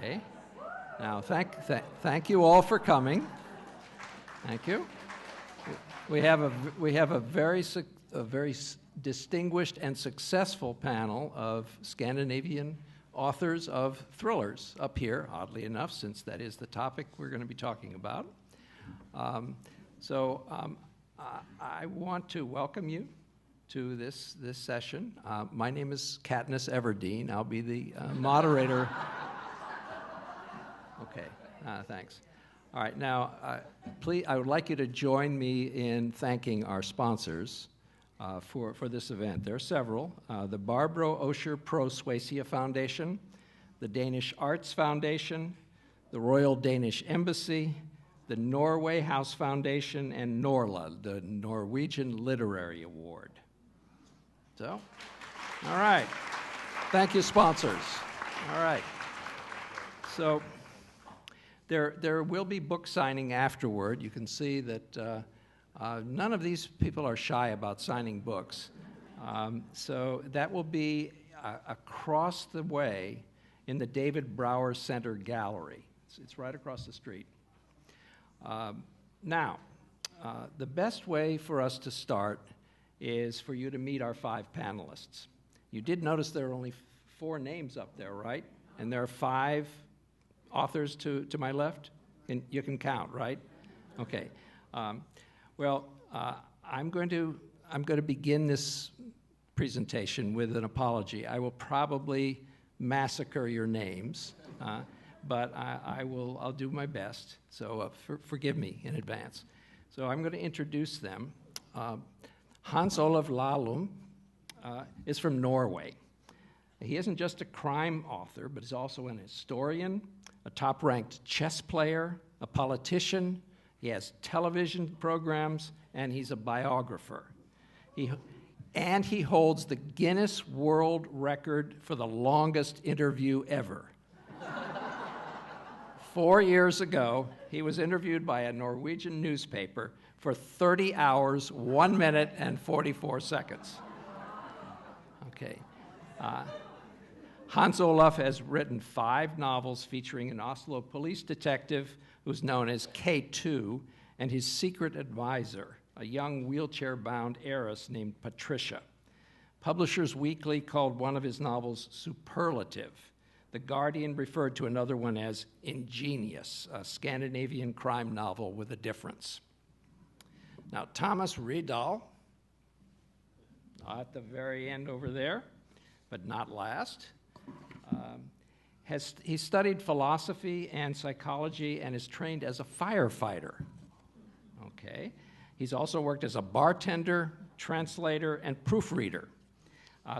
Okay. Now, thank you all for coming. Thank you. We have a very distinguished and successful panel of Scandinavian authors of thrillers up here, oddly enough, since that is the topic we're going to be talking about. I want to welcome you to this session. My name is Katniss Everdeen. I'll be the moderator. Okay, thanks. All right, now, please, I would like you to join me in thanking our sponsors for this event. There are several. The Barbro Osher Pro Suecia Foundation, the Danish Arts Foundation, the Royal Danish Embassy, the Norway House Foundation, and Norla, the Norwegian Literary Award. So, all right. Thank you, sponsors. All right. So, there will be book signing afterward. You can see that none of these people are shy about signing books. So that will be across the way in the David Brower Center Gallery. It's right across the street. Now, the best way for us to start is for you to meet our 5 panelists. You did notice there are only 4 names up there, right? And there are 5 authors to my left? And you can count, right? Okay. I'm going to begin this presentation with an apology. I will probably massacre your names, but I'll do my best. So forgive me in advance. So I'm going to introduce them. Hans Olav Lahlum is from Norway. He isn't just a crime author, but he's also an historian, a top-ranked chess player, a politician. He has television programs, and he's a biographer. He holds the Guinness World Record for the longest interview ever. 4 years ago, he was interviewed by a Norwegian newspaper for 30 hours, 1 minute, and 44 seconds. Okay. Hans Olav has written 5 novels featuring an Oslo police detective who's known as K2 and his secret advisor, a young wheelchair-bound heiress named Patricia. Publishers Weekly called one of his novels superlative. The Guardian referred to another one as ingenious, a Scandinavian crime novel with a difference. Now, Thomas Rydahl, at the very end over there, but not last, he studied philosophy and psychology and is trained as a firefighter. Okay. He's also worked as a bartender, translator, and proofreader.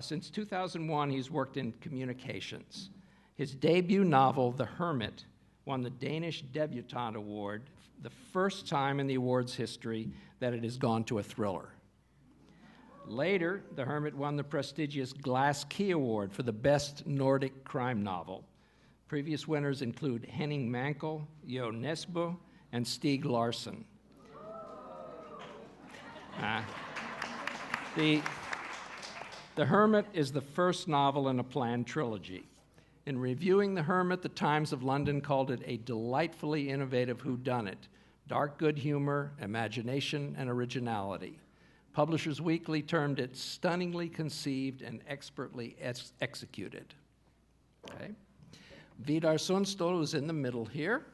Since 2001, he's worked in communications. His debut novel, The Hermit, won the Danish Debutante Award, the first time in the award's history that it has gone to a thriller. Later, The Hermit won the prestigious Glass Key Award for the best Nordic crime novel. Previous winners include Henning Mankell, Jo Nesbø, and Stieg Larsson. The Hermit is the first novel in a planned trilogy. In reviewing The Hermit, the Times of London called it a delightfully innovative whodunit, dark good humor, imagination, and originality. Publishers Weekly termed it stunningly conceived and expertly executed. Okay. Vidar Sundstol, who's in the middle here,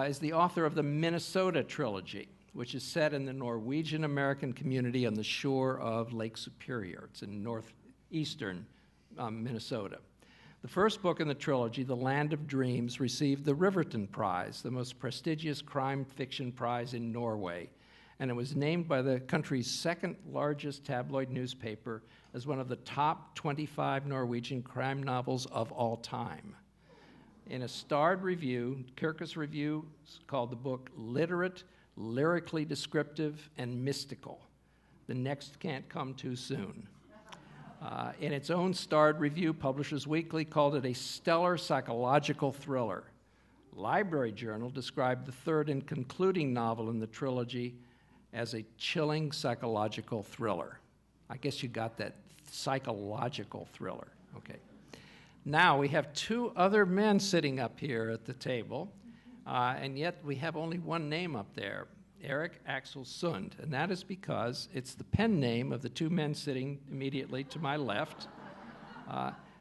is the author of the Minnesota trilogy, which is set in the Norwegian-American community on the shore of Lake Superior. It's in northeastern Minnesota. The first book in the trilogy, The Land of Dreams, received the Riverton Prize, the most prestigious crime fiction prize in Norway, and it was named by the country's second-largest tabloid newspaper as one of the top 25 Norwegian crime novels of all time. In a starred review, Kirkus Review called the book literate, lyrically descriptive, and mystical. The next can't come too soon. In its own starred review, Publishers Weekly called it a stellar psychological thriller. Library Journal described the third and concluding novel in the trilogy as a chilling psychological thriller. I guess you got that, psychological thriller. Okay. Now, we have two other men sitting up here at the table, and yet we have only one name up there, Erik Axl Sund, and that is because it's the pen name of the two men sitting immediately to my left.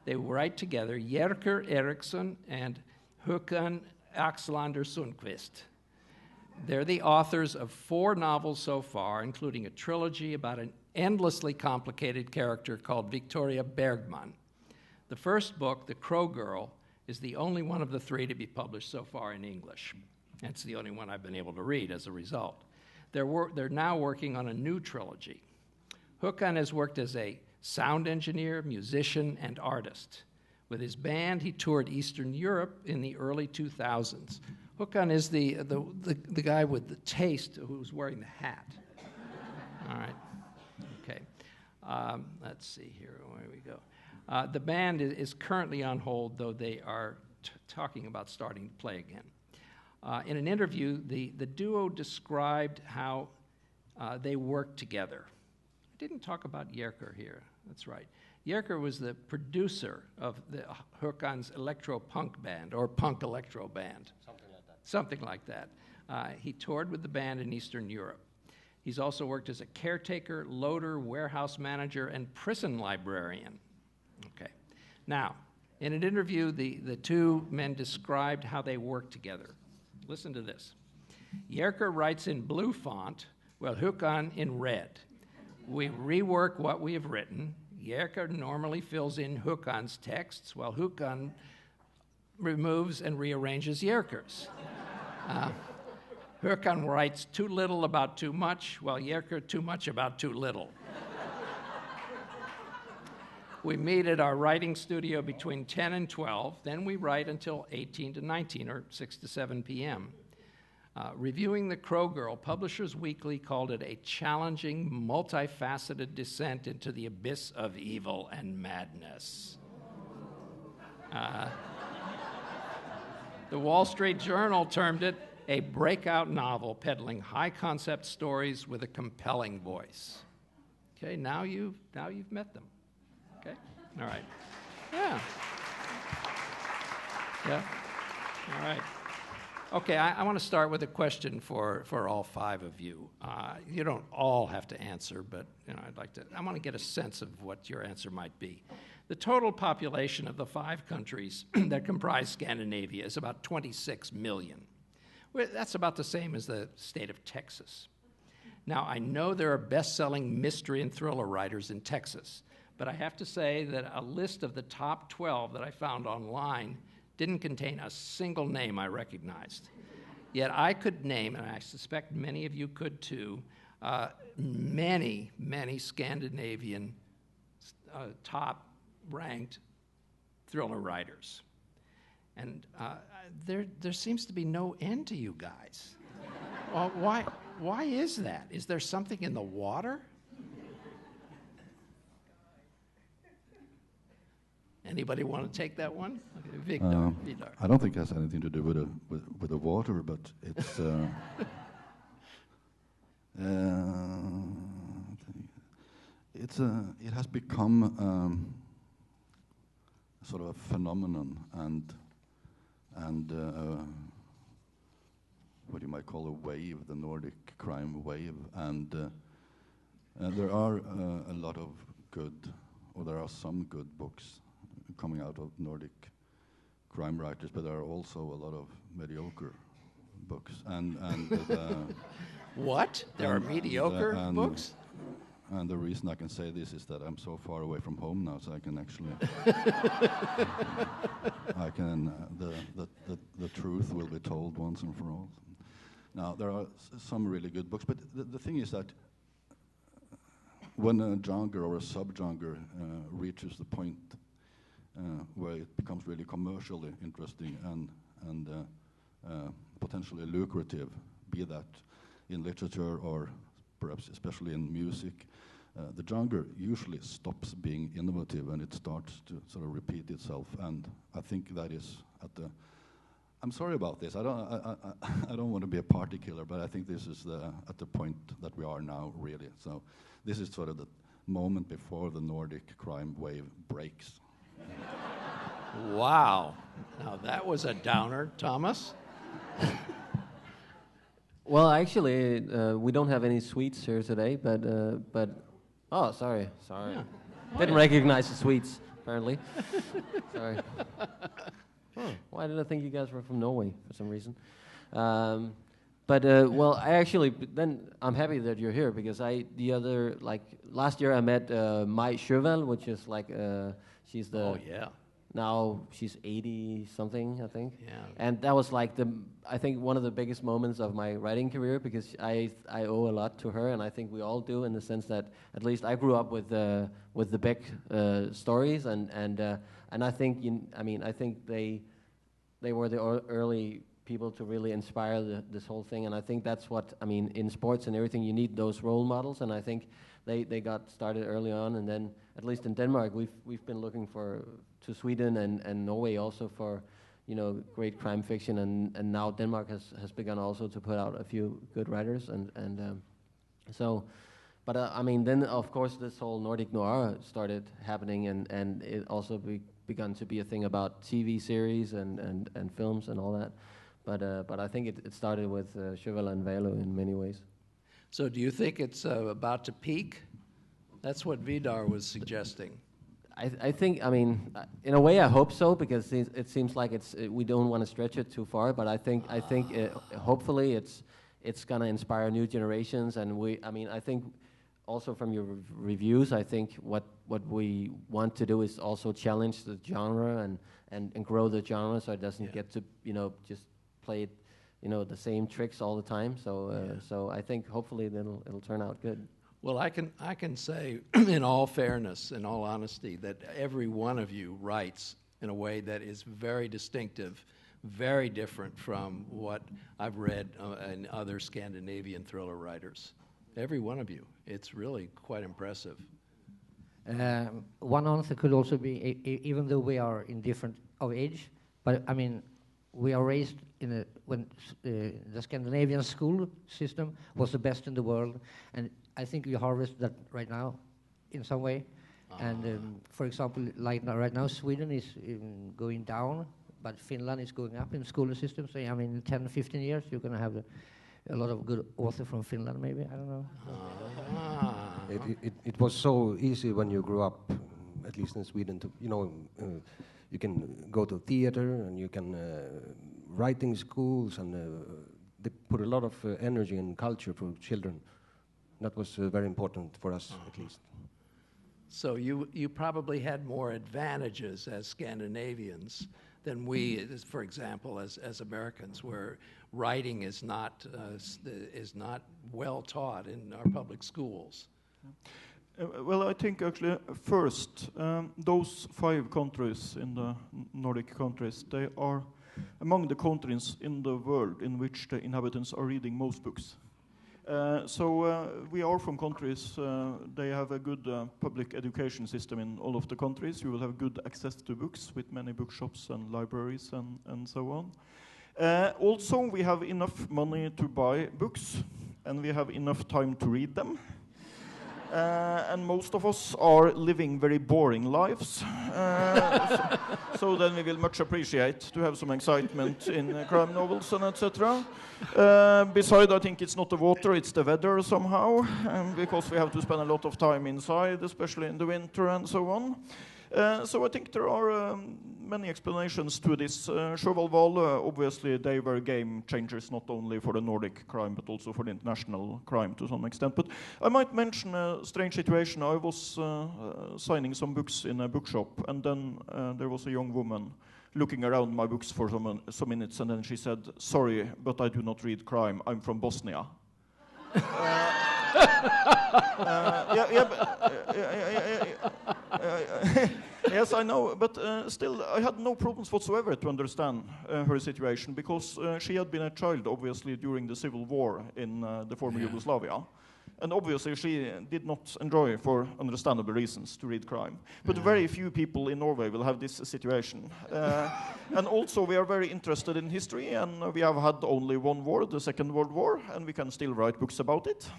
They write together, Jerker Eriksson and Håkan Axlander Sundqvist. They're the authors of 4 novels so far, including a trilogy about an endlessly complicated character called Victoria Bergman. The first book, The Crow Girl, is the only one of the 3 to be published so far in English. It's the only one I've been able to read as a result. They're now working on a new trilogy. Håkan has worked as a sound engineer, musician, and artist. With his band, he toured Eastern Europe in the early 2000s. Håkan is the guy with the taste who's wearing the hat. All right. Okay. Let's see here. Where we go. The band is currently on hold, though they are talking about starting to play again. In an interview, the duo described how they worked together. I didn't talk about Jerker here. That's right. Jerker was the producer of Håkan's electro-punk band, or punk electro band. Something like that. He toured with the band in Eastern Europe. He's also worked as a caretaker, loader, warehouse manager, and prison librarian. Okay. Now, in an interview, the two men described how they work together. Listen to this. Jerker writes in blue font, while Håkan in red. We rework what we have written. Jerker normally fills in Håkan's texts, while Håkan removes and rearranges Jerker's. Håkan writes too little about too much, while Jerker too much about too little. We meet at our writing studio between 10 and 12, then we write until 18 to 19, or 6 to 7 p.m. Reviewing The Crow Girl, Publishers Weekly called it a challenging, multifaceted descent into the abyss of evil and madness. The Wall Street Journal termed it a breakout novel peddling high-concept stories with a compelling voice. Okay, now you've met them. Okay, all right. Yeah. Yeah, all right. Okay, I want to start with a question for all 5 of you. You don't all have to answer, but I want to get a sense of what your answer might be. The total population of the 5 countries that comprise Scandinavia is about 26 million. That's about the same as the state of Texas. Now, I know there are best-selling mystery and thriller writers in Texas, but I have to say that a list of the top 12 that I found online didn't contain a single name I recognized. Yet I could name, and I suspect many of you could too, many Scandinavian top-ranked thriller writers. And there seems to be no end to you guys. Well, why is that? Is there something in the water? Anybody want to take that one? Okay, Vidar. I don't think it has anything to do with the water, but it's it has become sort of a phenomenon and what you might call a wave, the Nordic crime wave, and there are a lot of good, or there are some good books coming out of Nordic crime writers, but there are also a lot of mediocre books. And what? There are mediocre books? And the reason I can say this is that I'm so far away from home now, so I can actually, the truth will be told once and for all. Now, there are some really good books, but the thing is that when a genre or a subgenre reaches the point where it becomes really commercially interesting and potentially lucrative, be that in literature or perhaps especially in music, the genre usually stops being innovative and it starts to sort of repeat itself. And I think that is at the. I'm sorry about this. I don't want to be a party killer, but I think this is at the point that we are now, really. So this is sort of the moment before the Nordic crime wave breaks. Wow. Now that was a downer, Thomas. Well, actually, we don't have any sweets here today, but oh, sorry. Yeah. Didn't recognize the sweets, apparently. Sorry. Why did I think you guys were from Norway for some reason? Well, I actually, then I'm happy that you're here because last year I met Mai Sjøvel, which is like, she's the... Oh, yeah. Now she's 80 something, I think. Yeah. And that was like I think one of the biggest moments of my writing career because I owe a lot to her, and I think we all do in the sense that at least I grew up with the Beck stories, and I think I think they were the early people to really inspire this whole thing, and I think that's what in sports and everything you need those role models, and I think they got started early on, and then at least in Denmark we've been looking to Sweden and Norway also for great crime fiction, and now Denmark has begun also to put out a few good writers, then of course this whole Nordic Noir started happening, and it also begun to be a thing about TV series and films and all that, but I think it started with Sjøvel and Valo in many ways. So do you think it's about to peak? That's what Vidar was suggesting. I think, in a way, I hope so because it seems like we don't want to stretch it too far. But I think hopefully it's gonna inspire new generations. And I think also from your reviews, I think what we want to do is also challenge the genre and grow the genre so it doesn't get to just play it, the same tricks all the time. So I think hopefully then it'll turn out good. Well, I can say, in all fairness, in all honesty, that every one of you writes in a way that is very distinctive, very different from what I've read in other Scandinavian thriller writers. Every one of you. It's really quite impressive. One answer could also be, even though we are in different of age, but we are raised when the Scandinavian school system was the best in the world, and I think we harvest that right now, in some way. And for example, like right now, Sweden is going down, but Finland is going up in school system. So in 10, 15 years, you're going to have a lot of good authors from Finland, maybe. I don't know. It was so easy when you grew up, at least in Sweden, to you can go to theater and you can writing schools, and they put a lot of energy and culture for children. That was very important for us, at least. So you probably had more advantages as Scandinavians than we, for example, as Americans, where writing is not well taught in our public schools. Well, I think actually first, those 5 countries in the Nordic countries, they are among the countries in the world in which the inhabitants are reading most books. We are from countries, they have a good public education system in all of the countries. You will have good access to books with many bookshops and libraries and so on. Also, we have enough money to buy books, and we have enough time to read them. And most of us are living very boring lives. So then we will much appreciate to have some excitement in crime novels and etc. Besides, I think it's not the water, it's the weather somehow, because we have to spend a lot of time inside, especially in the winter and so on. So I think there are many explanations to this. Sjøvel, obviously, they were game changers not only for the Nordic crime, but also for the international crime to some extent. But I might mention a strange situation. I was signing some books in a bookshop, and then there was a young woman looking around my books for some minutes, and then she said, "Sorry, but I do not read crime. I'm from Bosnia." Yes, I know, but still, I had no problems whatsoever to understand her situation, because she had been a child, obviously, during the civil war in the former Yugoslavia. And obviously, she did not enjoy, for understandable reasons, to read crime. But very few people in Norway will have this situation. And also, we are very interested in history, and we have had only one war, the Second World War, and we can still write books about it.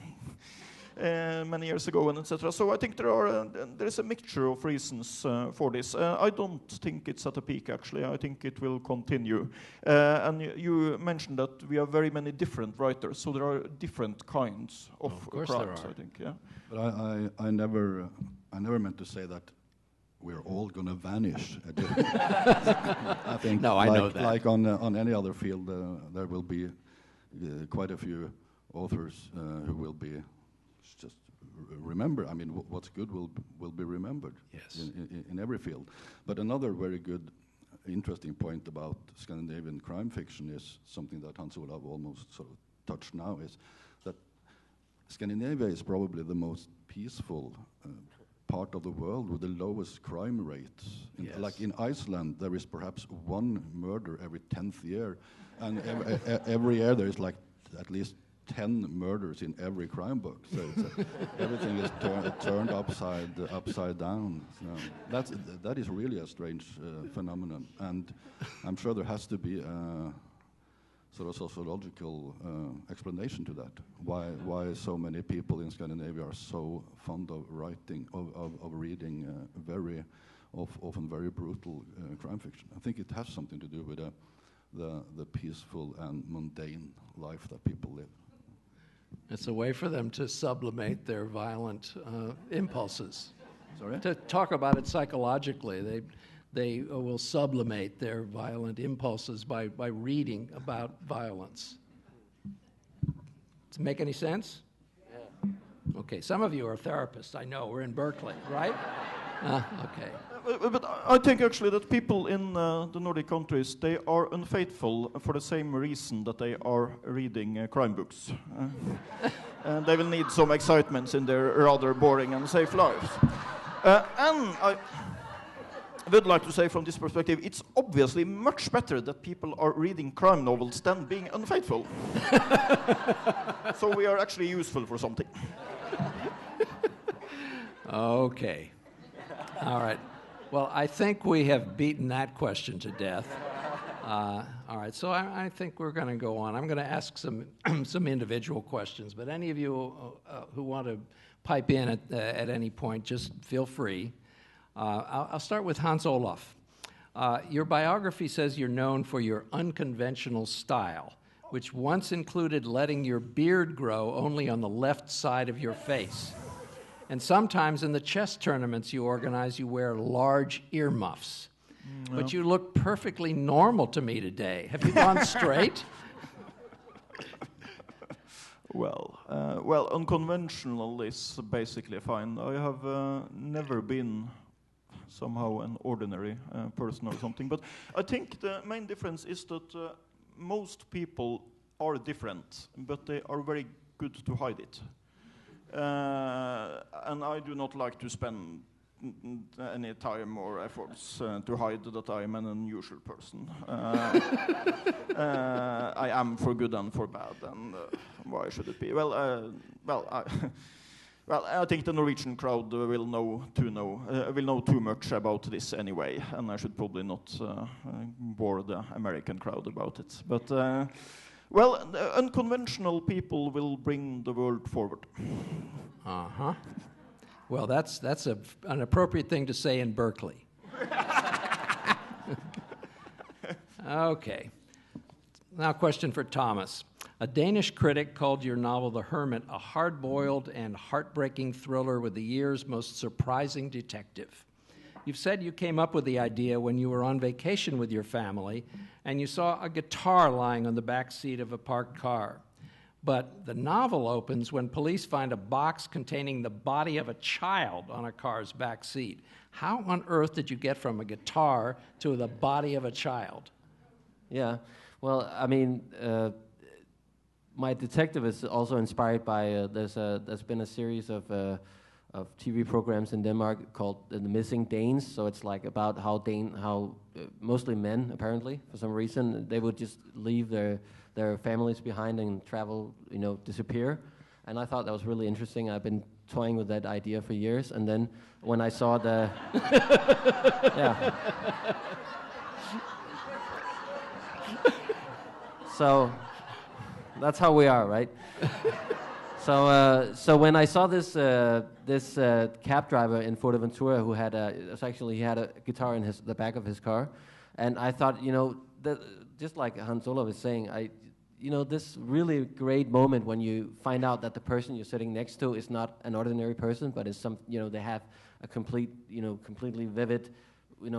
many years ago, and etc. So I think there is a mixture of reasons for this. I don't think it's at a peak, actually. I think it will continue. And you mentioned that we have very many different writers, so there are different kinds of crimes, I think. Yeah. But I never meant to say that we're all going to vanish. I think, no, I know that. Like on any other field, there will be quite a few authors who will be just remember. I mean, what's good will be remembered. Yes. In every field. But another very good, interesting point about Scandinavian crime fiction is something that Hans Olav almost sort of touched now, is that Scandinavia is probably the most peaceful part of the world with the lowest crime rates. Yes. Like in Iceland, there is perhaps one murder every 10th year, and every year there is like at least 10 murders in every crime book. So everything is turned upside down. So that is really a strange phenomenon, and I'm sure there has to be a sort of sociological explanation to that. Why so many people in Scandinavia are so fond of writing, of reading very often very brutal crime fiction. I think it has something to do with the peaceful and mundane life that people live. It's a way for them to sublimate their violent impulses. Sorry? To talk about it psychologically, they will sublimate their violent impulses by reading about violence. Does it make any sense? Yeah. Okay, some of you are therapists, I know. We're in Berkeley, right? Okay. But I think actually that people in the Nordic countries, they are unfaithful for the same reason that they are reading crime books. And they will need some excitements in their rather boring and safe lives. And I would like to say from this perspective, it's obviously much better that people are reading crime novels than being unfaithful. So we are actually useful for something. Okay. All right. Well, I think we have beaten that question to death. All right, so I think we're going to go on. I'm going to ask some individual questions, but any of you who want to pipe in at any point, just feel free. I'll start with Hans Olav. Your biography says you're known for your unconventional style, which once included letting your beard grow only on the left side of your face. And sometimes in the chess tournaments you organize, you wear large earmuffs. No. But you look perfectly normal to me today. Have you gone straight? Well, unconventional is basically fine. I have never been somehow an ordinary person or something. But I think the main difference is that most people are different, but they are very good to hide it. And I do not like to spend any time or efforts to hide that I am an unusual person. I am for good and for bad, and why should it be? Well, I think the Norwegian crowd will know too much about this anyway, and I should probably not bore the American crowd about it. But unconventional people will bring the world forward. Uh-huh. Well, that's an appropriate thing to say in Berkeley. Okay. Now a question for Thomas. A Danish critic called your novel The Hermit a hard-boiled and heartbreaking thriller with the year's most surprising detective. You've said you came up with the idea when you were on vacation with your family and you saw a guitar lying on the back seat of a parked car. But the novel opens when police find a box containing the body of a child on a car's back seat. How on earth did you get from a guitar to the body of a child? Yeah, well, I mean, my detective is also inspired by, there's been a series of TV programs in Denmark called The Missing Danes. So it's like about how mostly men, apparently, for some reason, they would just leave their families behind and travel, disappear. And I thought that was really interesting. I've been toying with that idea for years. And then when I saw the... yeah. So that's how we are, right? So when I saw this cab driver in Fuerteventura who had he had a guitar in the back of his car, and I thought, just like Hans Olav is saying, this really great moment when you find out that the person you're sitting next to is not an ordinary person, but is they have a completely vivid,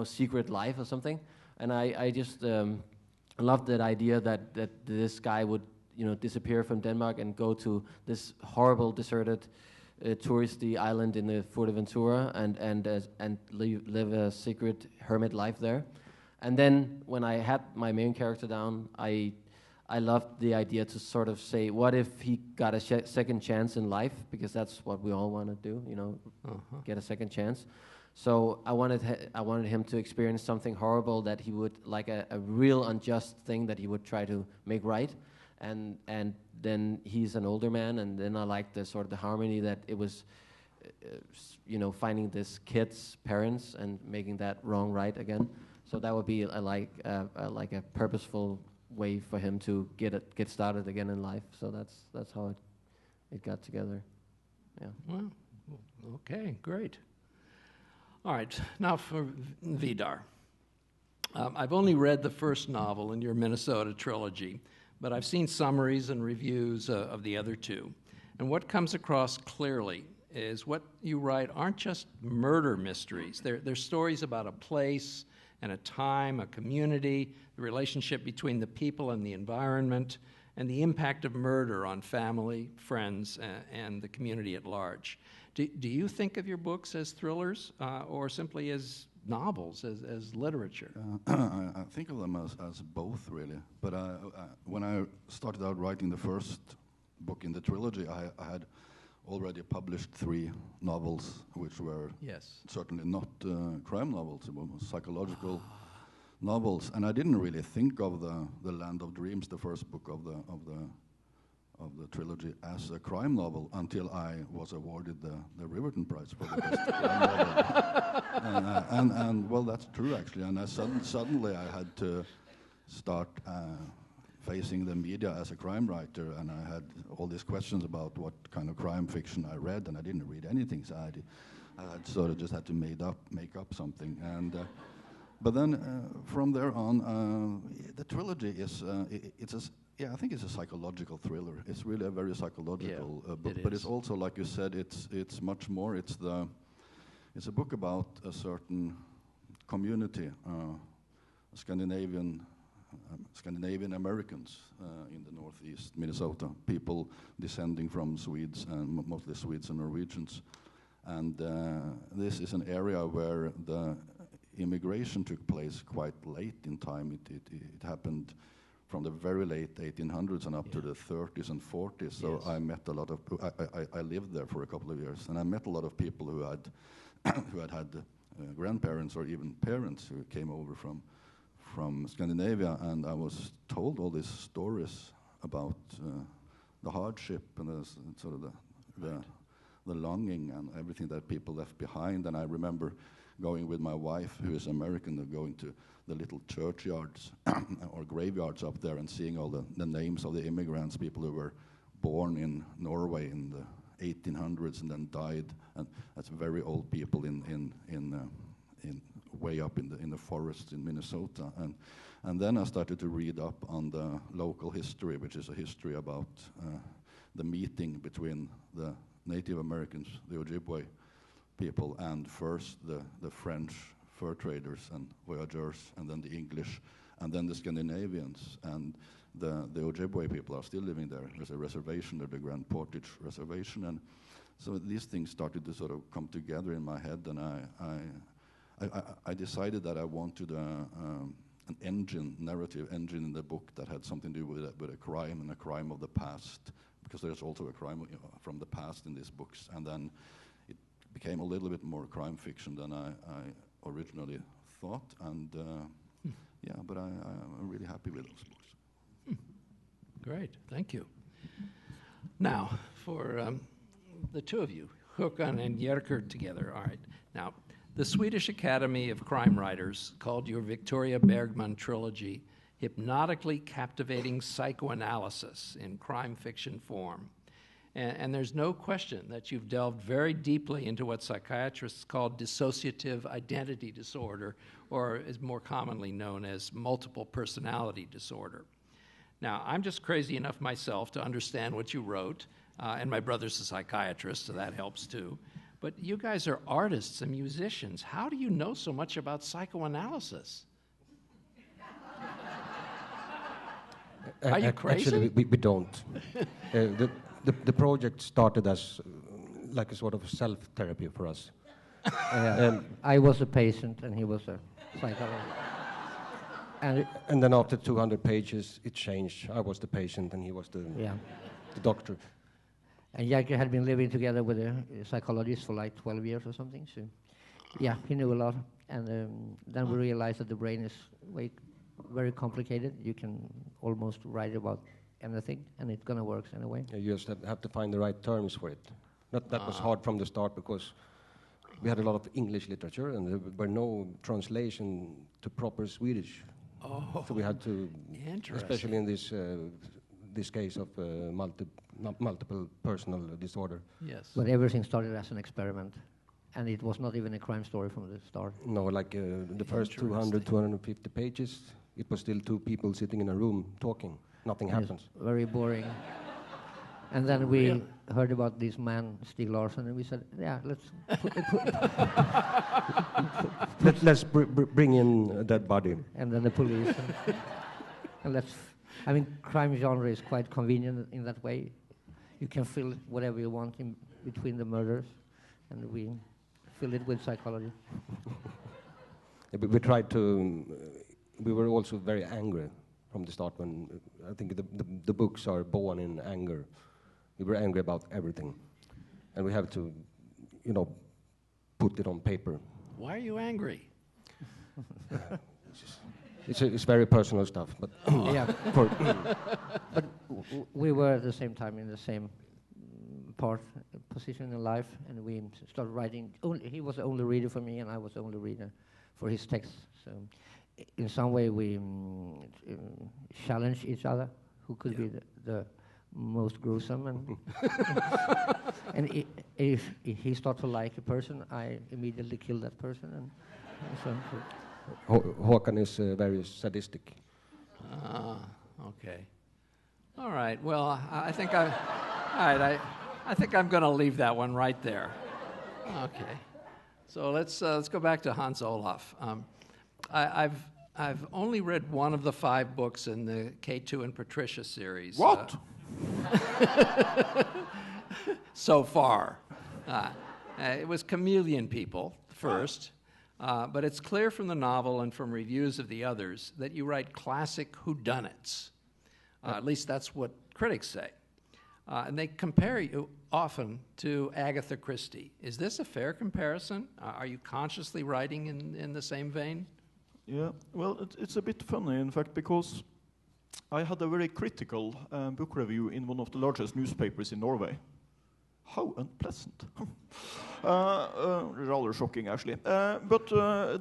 secret life or something, and I just loved that idea that this guy would disappear from Denmark and go to this horrible deserted touristy island in the Fuerteventura and live a secret hermit life there. And then when I had my main character down, I loved the idea to sort of say, what if he got a second chance in life? Because that's what we all want to do, get a second chance. So I wanted him to experience something horrible that he would, like a real unjust thing that he would try to make right. And then he's an older man, and then I liked the sort of the harmony that it was, finding this kid's parents and making that wrong right again. So that would be like a purposeful way for him to get started again in life. So that's how it got together. Yeah. Well, okay, great. All right, now for Vidar. I've only read the first novel in your Minnesota trilogy, but I've seen summaries and reviews of the other two. And what comes across clearly is what you write aren't just murder mysteries. They're stories about a place and a time, a community, the relationship between the people and the environment, and the impact of murder on family, friends, and the community at large. Do you think of your books as thrillers or simply as novels, as literature? I think of them as both, really. But when I started out writing the first book in the trilogy, I had already published 3 novels, which were certainly not crime novels. It was psychological novels, and I didn't really think of the Land of Dreams, the first book of the trilogy, as a crime novel until I was awarded the Riverton Prize for the best crime novel. And well, that's true actually. And suddenly I had to start facing the media as a crime writer, and I had all these questions about what kind of crime fiction I read, and I didn't read anything, so I had sort of just had to make up something. And but then from there on, the trilogy is I think it's a psychological thriller. It's really a very psychological book, but it's also, like you said, it's much more. It's a book about a certain community, Scandinavian Americans in the northeast Minnesota, people descending from Swedes, and mostly Swedes and Norwegians. And this is an area where the immigration took place quite late in time. It happened from the very late 1800s and up to the 30s and 40s. So I met a lot of. I lived there for a couple of years, and I met a lot of people who had had grandparents or even parents who came over from Scandinavia, and I was told all these stories about the hardship and the longing and everything that people left behind. And I remember going with my wife, who is American, going to the little churchyards or graveyards up there and seeing all the names of the immigrants, people who were born in Norway in the 1800s and then died, and that's very old people in way up in the forests in Minnesota. And then I started to read up on the local history, which is a history about the meeting between the Native Americans, the Ojibwe people, and first the French fur traders and voyageurs, and then the English, and then the Scandinavians. And the Ojibwe people are still living there. There's a reservation there, the Grand Portage Reservation. And so these things started to sort of come together in my head, and I decided that I wanted an narrative engine in the book that had something to do with a crime, and a crime of the past, because there's also a crime from the past in these books. And then it became a little bit more crime fiction than I originally thought. And but I'm really happy with those books. Great, thank you. Now, for the two of you, Håkan and Jerker together. All right. Now, the Swedish Academy of Crime Writers called your Victoria Bergman trilogy hypnotically captivating psychoanalysis in crime fiction form. And there's no question that you've delved very deeply into what psychiatrists call dissociative identity disorder, or is more commonly known as multiple personality disorder. Now, I'm just crazy enough myself to understand what you wrote, and my brother's a psychiatrist, so that helps too. But you guys are artists and musicians. How do you know so much about psychoanalysis? Are you crazy? Actually, we don't. The project started as like a sort of self-therapy for us. I was a patient and he was a psychologist. And then after 200 pages, it changed. I was the patient and he was the doctor. And Jerker had been living together with a psychologist for like 12 years or something. So, yeah, he knew a lot. And then we realized that the brain is very complicated. You can almost write about anything, and it's going to work anyway. You just have to find the right terms for it. That was hard from the start because we had a lot of English literature, and there were no translation to proper Swedish. Oh, so we had to, especially in this case of multiple personal disorder. Yes. But everything started as an experiment, and it was not even a crime story from the start. No, like the first 250 pages, it was still two people sitting in a room talking. Nothing happens. Very boring. And then we heard about this man, Stig Larsson, and we said, yeah, let's bring in a dead body. And then the police. And I mean, crime genre is quite convenient in that way. You can fill whatever you want in between the murders, and we fill it with psychology. We tried to, we were also very angry from the start when, I think the books are born in anger. We were angry about everything. And we have to, put it on paper. Why are you angry? It's very personal stuff, but but we were at the same time in the same position in life, and we started writing. He was the only reader for me, and I was the only reader for his texts. So, in some way, we challenged each other. Who could be the most gruesome? And and if he started to like a person, I immediately killed that person. And so. Håkan is very sadistic. Okay. All right. Well, I think I think I'm going to leave that one right there. Okay. So let's go back to Hans Olaf. I've only read one of the 5 books in the K2 and Patricia series. What? So far. It was Chameleon People first. But it's clear from the novel and from reviews of the others that you write classic whodunits. At least that's what critics say. And they compare you often to Agatha Christie. Is this a fair comparison? Are you consciously writing in the same vein? Yeah, well, it's a bit funny, in fact, because I had a very critical book review in one of the largest newspapers in Norway. How unpleasant. Rather shocking, actually. But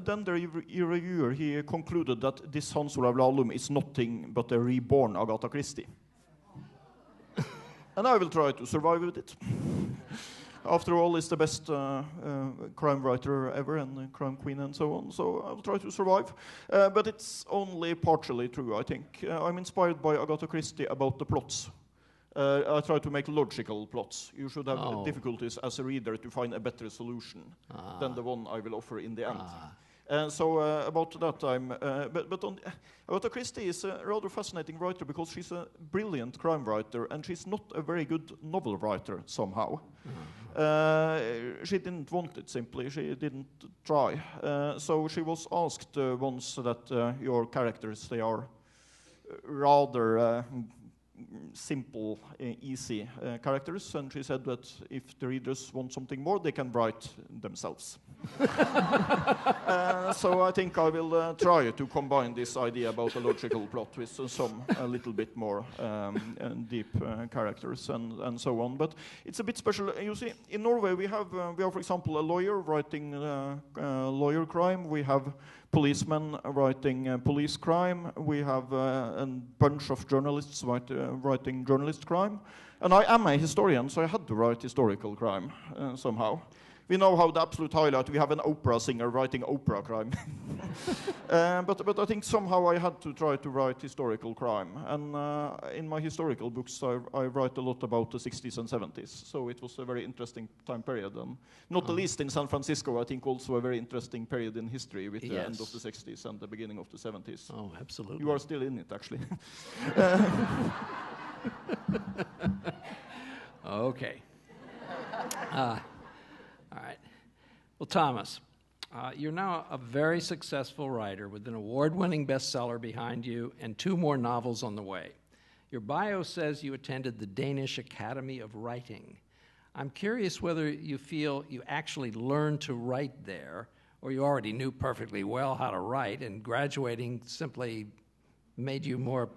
then the reviewer, he concluded that this Hans Olav Lahlum is nothing but a reborn Agatha Christie. And I will try to survive with it. After all, he's the best crime writer ever and crime queen and so on, so I'll try to survive. But it's only partially true, I think. I'm inspired by Agatha Christie about the plots. I try to make logical plots. You should have difficulties as a reader to find a better solution than the one I will offer in the end. So about that, Agatha Christie is a rather fascinating writer because she's a brilliant crime writer and she's not a very good novel writer somehow. She didn't want it, simply. She didn't try. So she was asked once that your characters, they are rather simple, easy characters, and she said that if the readers want something more, they can write themselves. So I think I will try to combine this idea about a logical plot with some a little bit more deep characters and so on. But it's a bit special. You see, in Norway we have, for example, a lawyer writing lawyer crime. We have policemen writing police crime. We have a bunch of journalists writing journalist crime. And I am a historian, so I had to write historical crime somehow. We know how the absolute highlight, we have an opera singer writing opera crime. But I think somehow I had to try to write historical crime. And in my historical books, I write a lot about the 60s and 70s. So it was a very interesting time period. And not the least in San Francisco, I think also a very interesting period in history with the end of the 60s and the beginning of the 70s. Oh, absolutely. You are still in it, actually. Okay. All right. Well, Thomas, you're now a very successful writer with an award-winning bestseller behind you and 2 more novels on the way. Your bio says you attended the Danish Academy of Writing. I'm curious whether you feel you actually learned to write there, or you already knew perfectly well how to write, and graduating simply made you more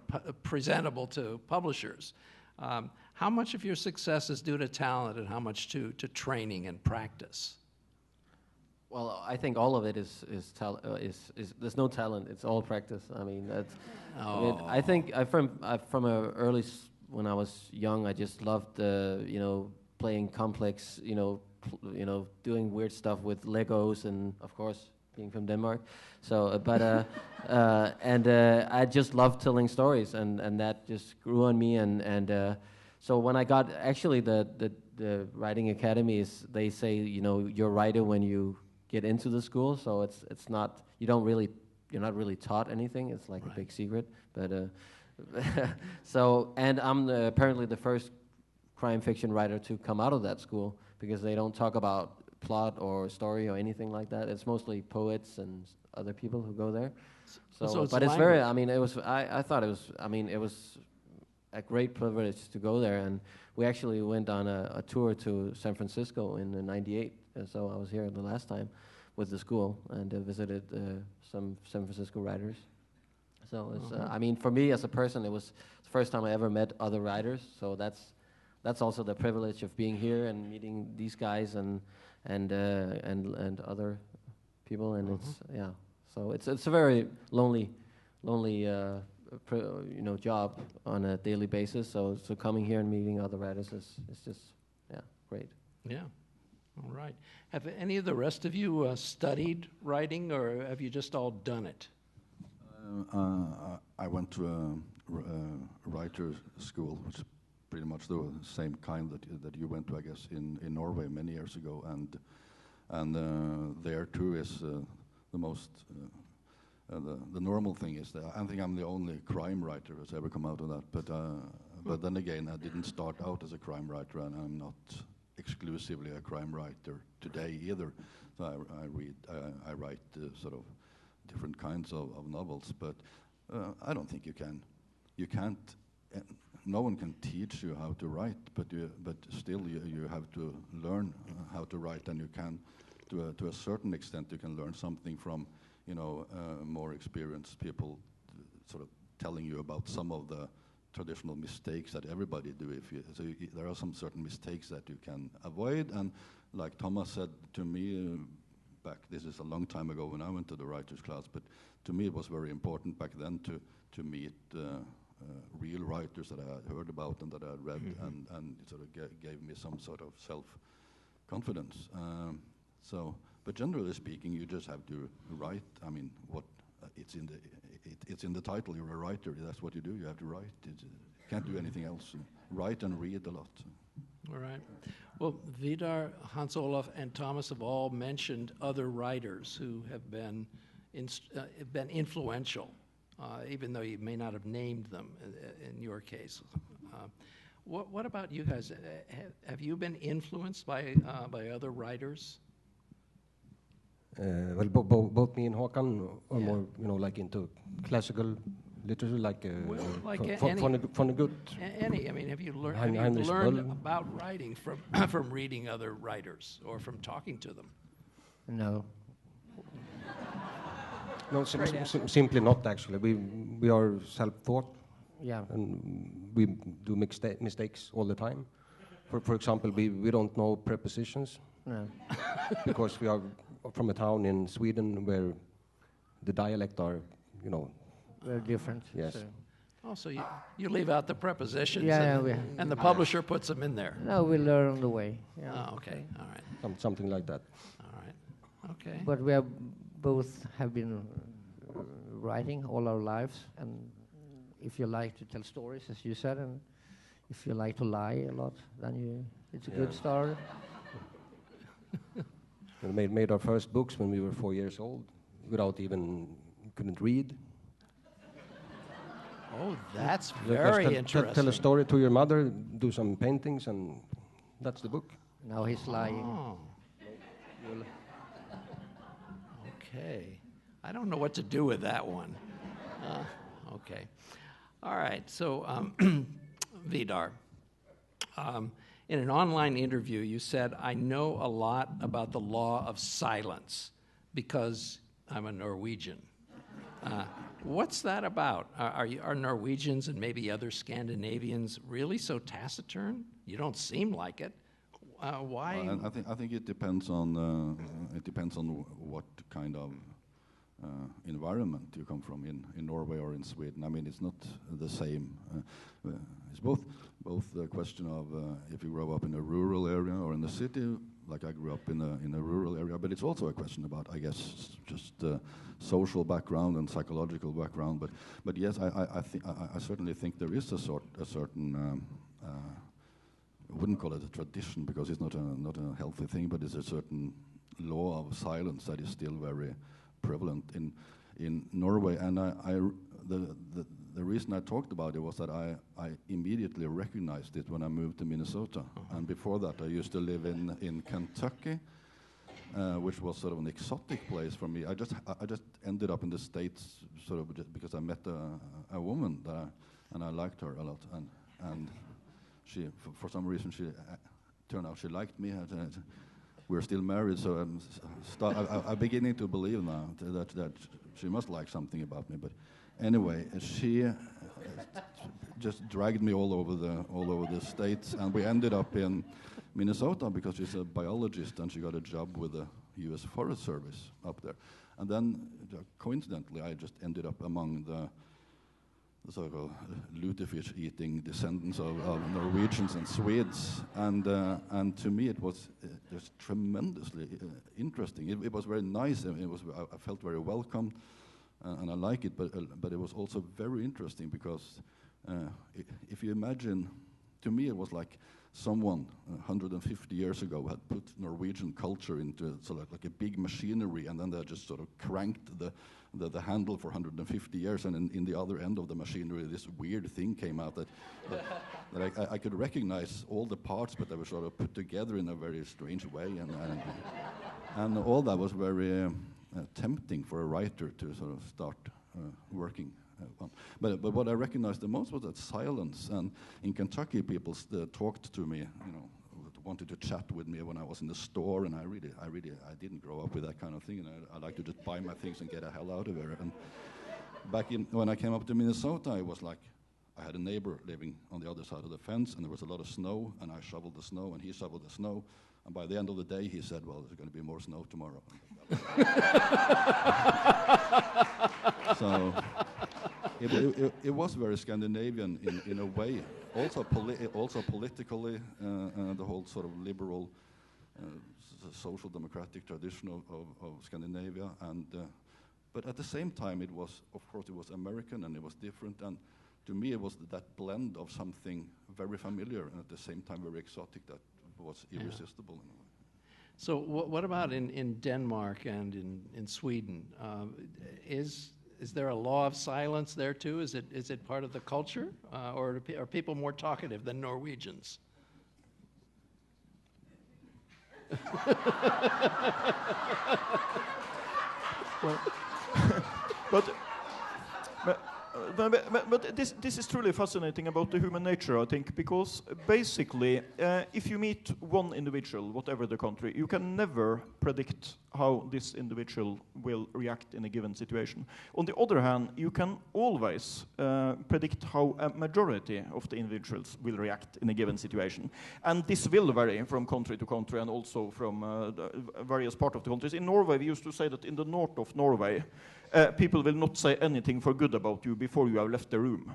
presentable to publishers. How much of your success is due to talent and how much to training and practice? Well, I think all of it is there's no talent. It's all practice. I mean, that's. I think from when I was young, I just loved playing complex, doing weird stuff with Legos, and of course being from Denmark. So, I just loved telling stories, and that just grew on me, and so when I got actually the writing academies, they say you're a writer when you get into the school, so it's not you're not really taught anything. It's like a big secret, but so and I'm apparently the first crime fiction writer to come out of that school, because they don't talk about plot or story or anything like that. It's mostly poets and other people who go there. So but it's very. I mean, it was. I thought it was. I mean, it was a great privilege to go there, and we actually went on a tour to San Francisco in '98. So I was here the last time with the school and visited some San Francisco writers. So it's, I mean, for me as a person, it was the first time I ever met other writers. So that's also the privilege of being here and meeting these guys and other people. And it's so it's a very lonely job on a daily basis. So coming here and meeting other writers is just great. Yeah. All right. Have any of the rest of you studied writing, or have you just all done it? I went to a writer school, which is pretty much the same kind that you went to, I guess, in Norway many years ago, and there too is the most. The normal thing is that I think I'm the only crime writer who's ever come out of that. But then again, I didn't start out as a crime writer, and I'm not exclusively a crime writer today either. So I write sort of different kinds of novels. But I don't think you can't. No one can teach you how to write, but still you have to learn how to write, and you can, to a certain extent, you can learn something from more experienced people sort of telling you about some of the traditional mistakes that everybody do. There are some certain mistakes that you can avoid, and like Thomas said to me back, this is a long time ago when I went to the writers class, but to me it was very important back then to meet real writers that I had heard about and that I had read, and it sort of gave me some sort of self-confidence. But generally speaking, you just have to write. I mean, it's in the title. You're a writer. That's what you do. You have to write. You can't do anything else. Write and read a lot. All right. Well, Vidar, Hans Olav, and Thomas have all mentioned other writers who have been influential, even though you may not have named them in your case. What about you guys? Have you been influenced by other writers? Well, both me and Håkan are more, like into classical literature, like Vonnegut. Any? I mean, have you learned about writing from reading other writers or from talking to them? No. No, simply not. Actually, we are self-taught. Yeah. And we do mistakes all the time. For example, we don't know prepositions. No. Because we are from a town in Sweden where the dialect are, very different. Yes. So. Oh, so you leave out the prepositions, Yeah, and the publisher puts them in there. No, we learn on the way. Yeah. Oh, okay, all right, Something like that. all right, okay. But we both have been writing all our lives, and if you like to tell stories, as you said, and if you like to lie a lot, then it's a good start. We made our first books when we were 4 years old, couldn't read. Oh, that's Just very interesting. Tell a story to your mother, do some paintings, and that's the book. Now he's lying. Oh. Okay. I don't know what to do with that one. Okay. All right. So, Vidar, in an online interview, you said, "I know a lot about the law of silence because I'm a Norwegian." What's that about? Are Norwegians and maybe other Scandinavians really so taciturn? You don't seem like it. Why? Well, I think it depends on what kind of environment you come from in Norway or in Sweden. I mean, it's not the same. It's both the question of if you grow up in a rural area or in the city, like I grew up in a rural area. But it's also a question about, I guess, just social background and psychological background. But yes, I certainly think there is a certain. I wouldn't call it a tradition because it's not a healthy thing, but it's a certain law of silence that is still very prevalent in Norway. And the reason I talked about it was that I immediately recognized it when I moved to Minnesota. And before that, I used to live in Kentucky, which was sort of an exotic place for me. I just ended up in the States sort of just because I met a woman and I liked her a lot, and she, for some reason, she turned out she liked me. We're still married, so I'm beginning to believe now that she must like something about me. But anyway, she just dragged me all over the States, and we ended up in Minnesota because she's a biologist and she got a job with the U.S. Forest Service up there. And then, coincidentally, I just ended up among the sort of lutefisk-eating descendants of Norwegians and Swedes, and to me it was just tremendously interesting. It was very nice, and I felt very welcome, and I like it. But it was also very interesting because if you imagine, to me it was like someone 150 years ago had put Norwegian culture into sort of like a big machinery, and then they just sort of cranked the handle for 150 years, and in the other end of the machinery, this weird thing came out that I could recognize all the parts, but they were sort of put together in a very strange way, and all that was very tempting for a writer to sort of start working on. But what I recognized the most was that silence, and in Kentucky, people talked to me, wanted to chat with me when I was in the store, and I didn't grow up with that kind of thing, and I like to just buy my things and get the hell out of there. And when I came up to Minnesota, it was like I had a neighbor living on the other side of the fence, and there was a lot of snow, and I shoveled the snow, and he shoveled the snow, and by the end of the day, he said, "Well, there's going to be more snow tomorrow." So it was very Scandinavian in a way. Also politically, the whole sort of liberal, social democratic tradition of Scandinavia, but at the same time, it was American, and it was different. And to me, it was that blend of something very familiar and at the same time very exotic that was irresistible in a way. So what about in Denmark and in Sweden? Is there a law of silence there too? Is it part of the culture, or are people more talkative than Norwegians? But this is truly fascinating about the human nature, I think, because basically, if you meet one individual, whatever the country, you can never predict how this individual will react in a given situation. On the other hand, you can always predict how a majority of the individuals will react in a given situation. And this will vary from country to country and also from various parts of the countries. In Norway, we used to say that in the north of Norway, people will not say anything for good about you before you have left the room.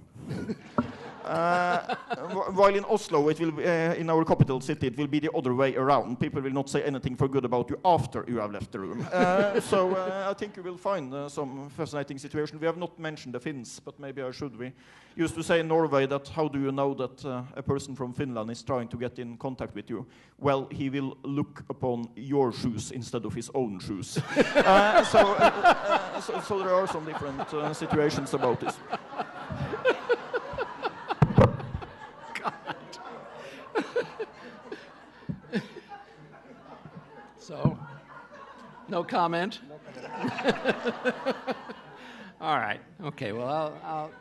While in Oslo, it will be, in our capital city, it will be the other way around. People will not say anything for good about you after you have left the room. So I think you will find some fascinating situation. We have not mentioned the Finns, but maybe I should. We used to say in Norway that how do you know that a person from Finland is trying to get in contact with you? Well, he will look upon your shoes instead of his own shoes. So there are some different situations about this. So, no comment? All right. Okay, well, I'll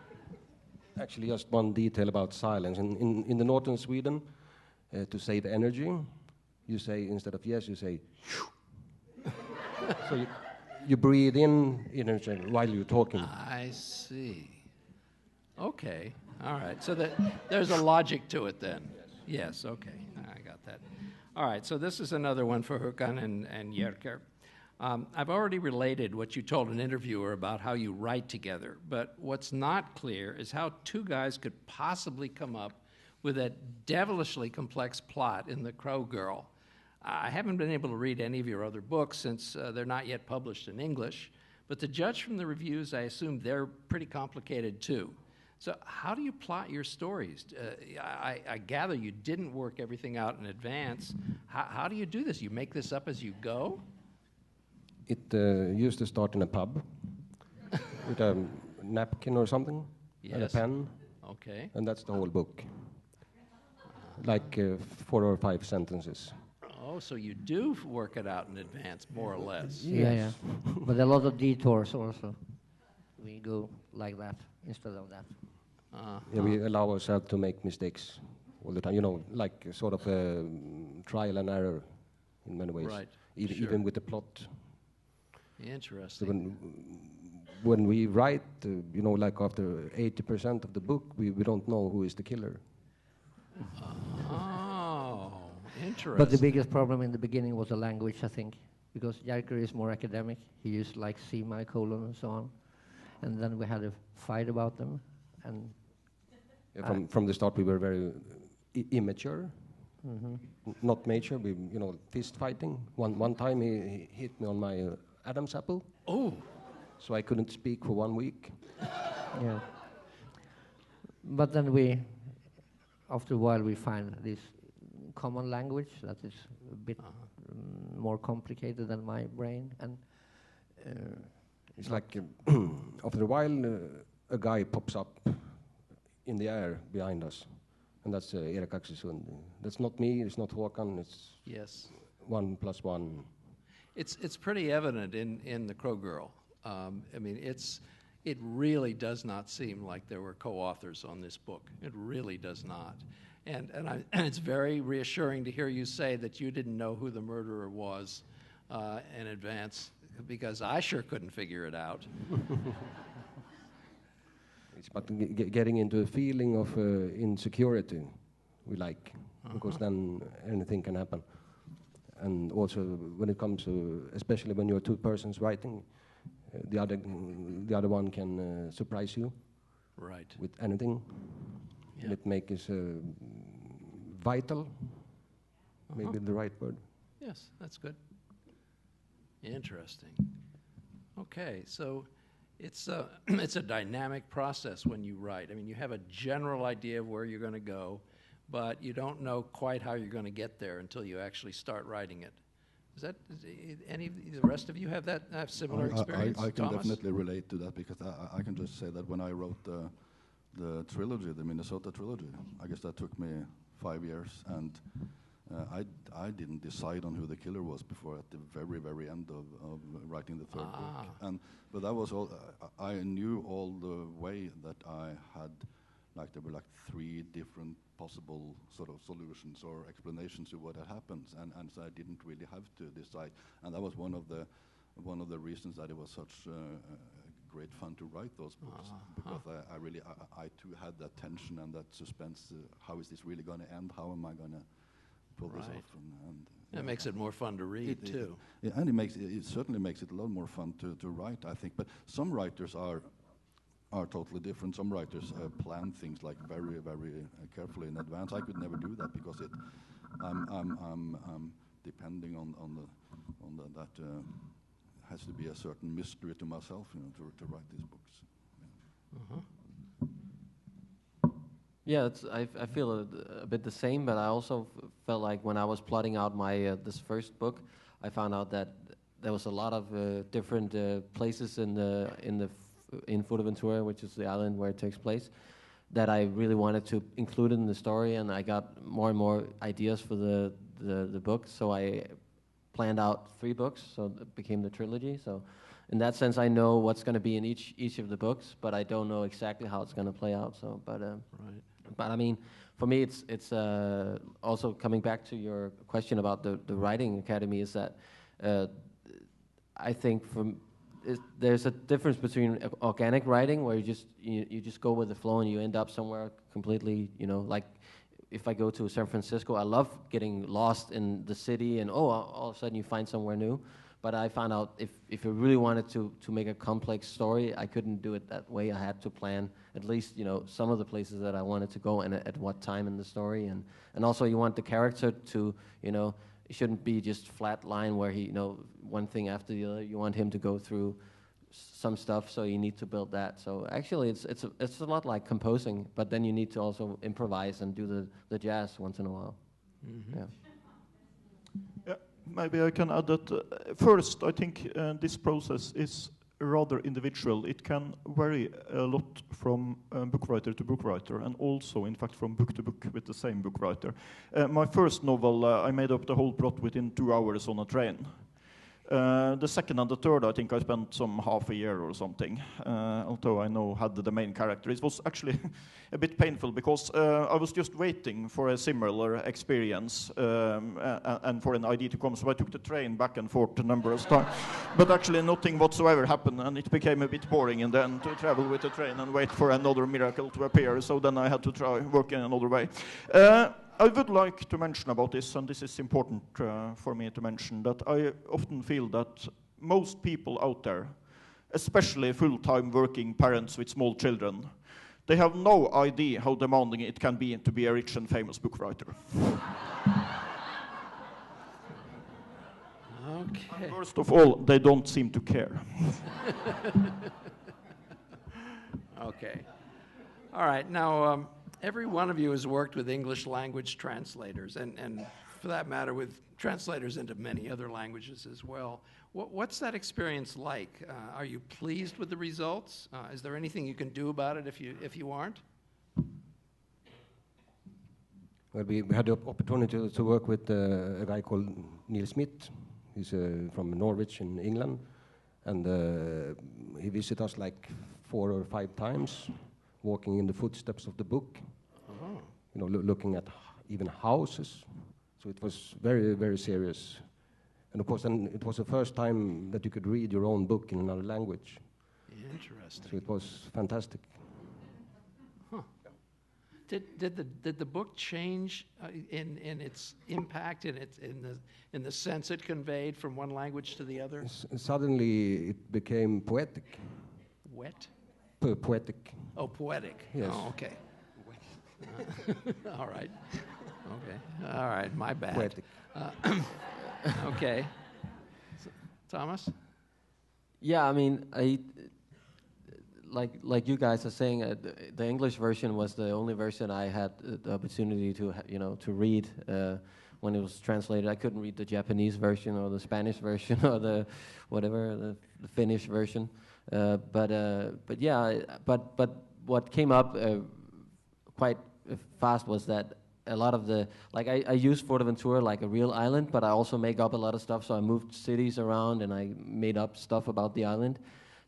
Actually, just one detail about silence. In the northern Sweden, to save energy, you say, instead of yes, you say, so you breathe in energy while you're talking. I see. Okay. All right. So there's a logic to it then. Yes. Okay. I got that. All right. So this is another one for Håkan and Jerker. I've already related what you told an interviewer about how you write together, but what's not clear is how two guys could possibly come up with a devilishly complex plot in The Crow Girl. I haven't been able to read any of your other books since they're not yet published in English, but to judge from the reviews, I assume they're pretty complicated too. So how do you plot your stories? I gather you didn't work everything out in advance. How do you do this? You make this up as you go? It used to start in a pub with a napkin or something, and a pen, Okay. and that's the whole book. Like 4 or 5 sentences. Oh, so you do work it out in advance, more or less. Yeah. But a lot of detours also. We go like that instead of that. Yeah, we allow ourselves to make mistakes all the time. You know, like sort of a trial and error in many ways. Right. Even with the plot. So Interesting. when we write, you know, like after 80% of the book, we don't know who is the killer. Oh, interesting. But the biggest problem in the beginning was the language, I think, because Jerker is more academic. He used like semicolon and so on. And then we had a fight about them. And From the start, we were very immature, not mature. We, you know, fist fighting. One time he hit me on my Adam's apple. Oh. So I couldn't speak for 1 week. yeah. But then after a while, we find this common language that is a bit more complicated than my brain. And it's like after a while, a guy pops up in the air behind us, and that's Erik Axl Sund. That's not me. It's not Håkan. It's Yes. 1 + 1. It's pretty evident in The Crow Girl. I mean, it really does not seem like there were co-authors on this book. It really does not. And it's very reassuring to hear you say that you didn't know who the murderer was in advance, because I sure couldn't figure it out. It's about getting into a feeling of insecurity we like, because then anything can happen. And also when it comes to, especially when you're 2 persons writing, the other one can surprise you Right. with anything. Yeah. And it makes vital, maybe the right word. Yes, that's good. Interesting. Okay, so it's a dynamic process when you write. I mean, you have a general idea of where you're going to go, but you don't know quite how you're going to get there until you actually start writing it. Is any of the rest of you have similar experience? I can Thomas? definitely relate to that, because I can just say that when I wrote the trilogy, the Minnesota trilogy, I guess that took me 5 years, and I didn't decide on who the killer was before at the very, very end of writing the third book. But that was all. I knew all the way that I had, like there were like 3 different possible sort of solutions or explanations to what had happened, and so I didn't really have to decide. And that was one of the reasons that it was such great fun to write those books, because I too had that tension and that suspense. How is this really going to end? How am I going to pull this Right. off. And That makes it more fun to read, too. Yeah, and it certainly makes it a lot more fun to write, I think. But some writers are totally different. Some writers plan things like very, very carefully in advance. I could never do that because I'm depending on that has to be a certain mystery to myself, to write these books. Uh-huh. Yeah, I feel a bit the same, but I also felt like when I was plotting out my this first book, I found out that there was a lot of different places in Fuerteventura, which is the island where it takes place, that I really wanted to include in the story, and I got more and more ideas for the book. So I planned out 3 books, so it became the trilogy. So in that sense, I know what's going to be in each of the books, but I don't know exactly how it's going to play out. So, Right. but I mean, for me, it's also coming back to your question about the writing academy. Is that I think there's a difference between organic writing, where you just go with the flow and you end up somewhere completely, like if I go to San Francisco, I love getting lost in the city and all of a sudden you find somewhere new. But I found out if I really wanted to make a complex story, I couldn't do it that way. I had to plan at least, some of the places that I wanted to go and at what time in the story. And also you want the character to, it shouldn't be just flat line where he, one thing after the other. You want him to go through some stuff, so you need to build that. So actually it's a lot like composing, but then you need to also improvise and do the jazz once in a while. Mm-hmm. Yeah. Yeah, maybe I can add that first, I think this process is rather individual. It can vary a lot from book writer to book writer, and also, in fact, from book to book with the same book writer. My first novel, I made up the whole plot within 2 hours on a train. The second and the third, I think I spent some half a year or something, although I had the main character. It was actually a bit painful because I was just waiting for a similar experience and for an idea to come, so I took the train back and forth a number of times. But actually nothing whatsoever happened, and it became a bit boring in the end to travel with the train and wait for another miracle to appear, so then I had to try work in another way. I would like to mention about this, and this is important for me to mention, that I often feel that most people out there, especially full-time working parents with small children, they have no idea how demanding it can be to be a rich and famous book writer. Okay. And first of all, they don't seem to care. Okay. All right. Now, every one of you has worked with English language translators, and for that matter, with translators into many other languages as well. What's that experience like? Are you pleased with the results? Is there anything you can do about it if you aren't? Well, we had the opportunity to work with a guy called Neil Smith. He's from Norwich in England, and he visited us like 4 or 5 times, walking in the footsteps of the book. Oh. Looking at even houses. So it was very, very serious. And of course, then it was the first time that you could read your own book in another language. Interesting. So it was fantastic. Huh. Did the book change in its impact, in the sense it conveyed from one language to the other? Suddenly it became poetic. Wet? Poetic. Oh, poetic. Yes. Oh, okay. All right. Okay. All right. My bad. Poetic. Okay. Thomas? Yeah, I mean, like you guys are saying, the English version was the only version I had the opportunity to read when it was translated. I couldn't read the Japanese version or the Spanish version or the Finnish version. But what came up quite fast was that a lot of I use Fuerteventura like a real island, but I also make up a lot of stuff. So I moved cities around and I made up stuff about the island.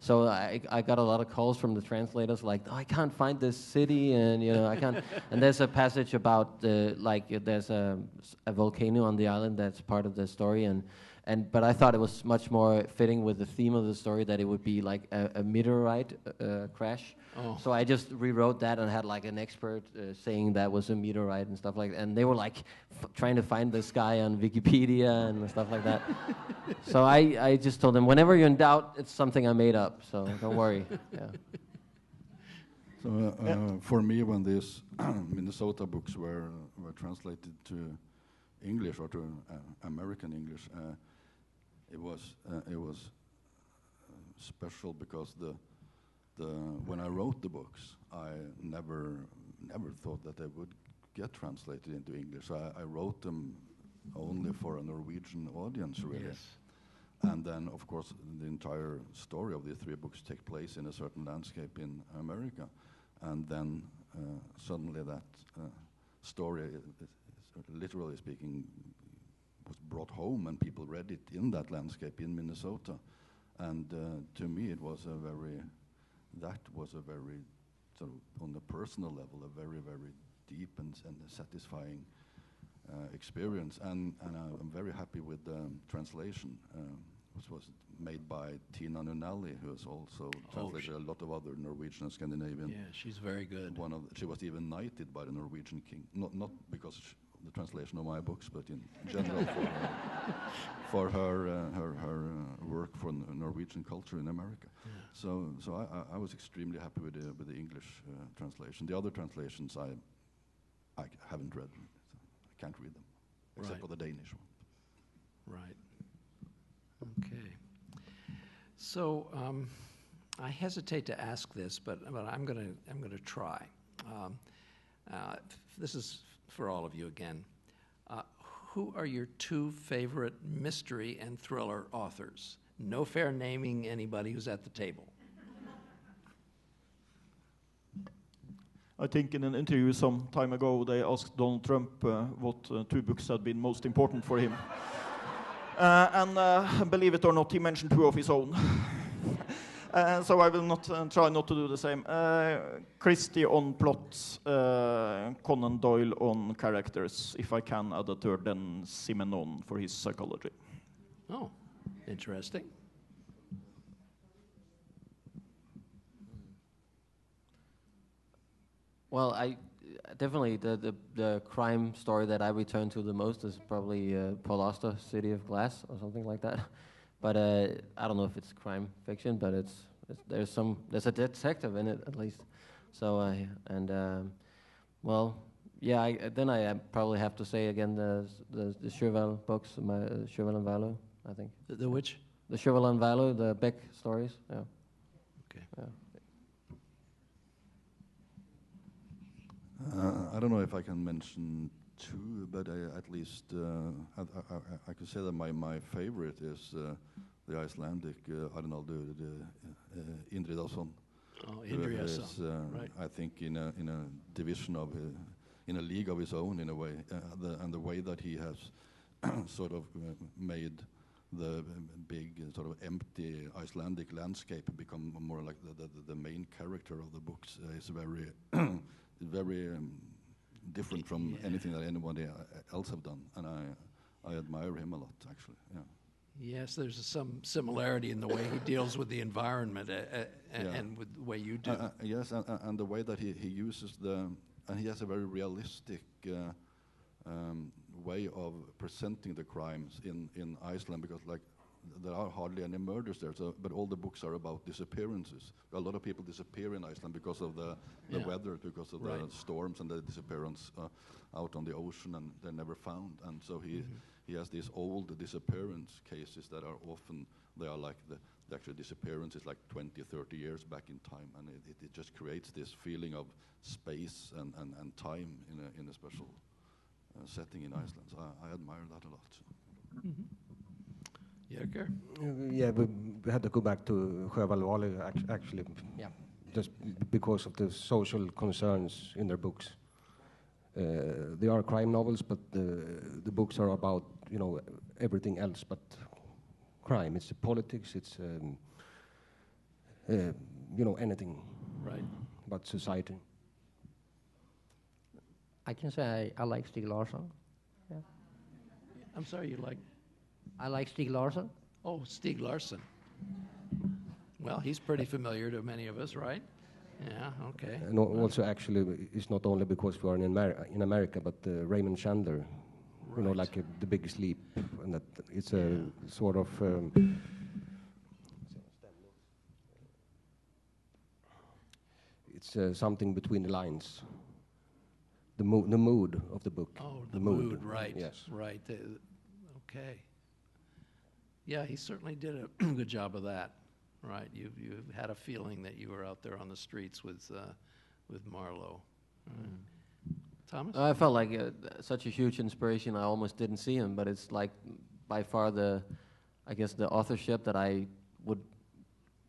So I got a lot of calls from the translators like, I can't find this city, and I can't. And there's a passage about there's a volcano on the island that's part of the story, and but I thought it was much more fitting with the theme of the story that it would be like a meteorite crash. Oh. So I just rewrote that and had like an expert saying that was a meteorite and stuff like that. And they were like trying to find this guy on Wikipedia and stuff like that. So I just told them, whenever you're in doubt, it's something I made up. So don't worry. Yeah. So for me, when these Minnesota books were translated to English or to American English, it was special because when I wrote the books, I never thought that they would get translated into English. I wrote them only for a Norwegian audience, really. Yes. And then, of course, the entire story of the three books take place in a certain landscape in America. And then suddenly that story, literally speaking, was brought home and people read it in that landscape in Minnesota. And to me, that was a very, sort of on a personal level, a very, very deep and satisfying experience. And I'm very happy with the translation, which was made by Tina Nunali, who has also translated a lot of other Norwegian and Scandinavian. Yeah, she's very good. She was even knighted by the Norwegian king, not because of the translation of my books, but in general for her work for Norwegian culture in America. Yeah. So I was extremely happy with the English translation. The other translations I haven't read. I can't read them, except for the Danish one. Right. Okay. So I hesitate to ask this, but I'm going to try. This is for all of you again. Who are your two favorite mystery and thriller authors? No fair naming anybody who's at the table. I think in an interview some time ago, they asked Donald Trump what two books had been most important for him. And believe it or not, he mentioned two of his own. So I will not try not to do the same. Christie on plot, Conan Doyle on characters, if I can add a third, then Simenon for his psychology. Oh, interesting. Well, I definitely the crime story that I return to the most is probably Paul Auster, City of Glass, or something like that. But I don't know if it's crime fiction, but there's a detective in it at least. So then I probably have to say again the Cheval books, Cheval and Valo, I think. The which? The Cheval and Valo, the Beck stories. Yeah. Okay. Yeah. I don't know if I can mention two, but at least I could say that my favorite is the Icelandic Arnaldur Indridason. Oh, Indridason, right. I think in a division of in a league of his own in a way, and the way that he has sort of made the big sort of empty Icelandic landscape become more like the main character of the books is very very different from anything that anybody else have done, and I admire him a lot, actually. Yeah. Yes, there's some similarity in the way he deals with the environment and with the way you do. Yes, and the way that he uses and he has a very realistic way of presenting the crimes in Iceland, because like there are hardly any murders there, but all the books are about disappearances. A lot of people disappear in Iceland because of the weather, because of the storms and the disappearance out on the ocean, and they're never found. And so he has these old disappearance cases that are often, they are like the actual disappearance is like 20, 30 years back in time, and it just creates this feeling of space and time in a special setting in Iceland. So I admire that a lot. Mm-hmm. Jerker? Yeah, we had to go back to Sjöwall Wahlöö actually, just because of the social concerns in their books. They are crime novels, but the books are about everything else but crime. It's politics. It's anything about society. I can say I like Stieg Larsson. Yeah. I'm sorry, you like? I like Stieg Larsson. Oh, Stieg Larsson. Well, he's pretty familiar to many of us, right? Yeah, okay. And also, actually, it's not only because we are in America, but Raymond Chandler, you know, like The Big Sleep, and that it's a sort of it's something between the lines. The mood of the book. Oh, the mood, right. Yes. Right. Okay. Yeah, he certainly did a good job of that. Right. You had a feeling that you were out there on the streets with Marlowe. Thomas? I felt like such a huge inspiration. I almost didn't see him, but it's like by far the authorship that I would,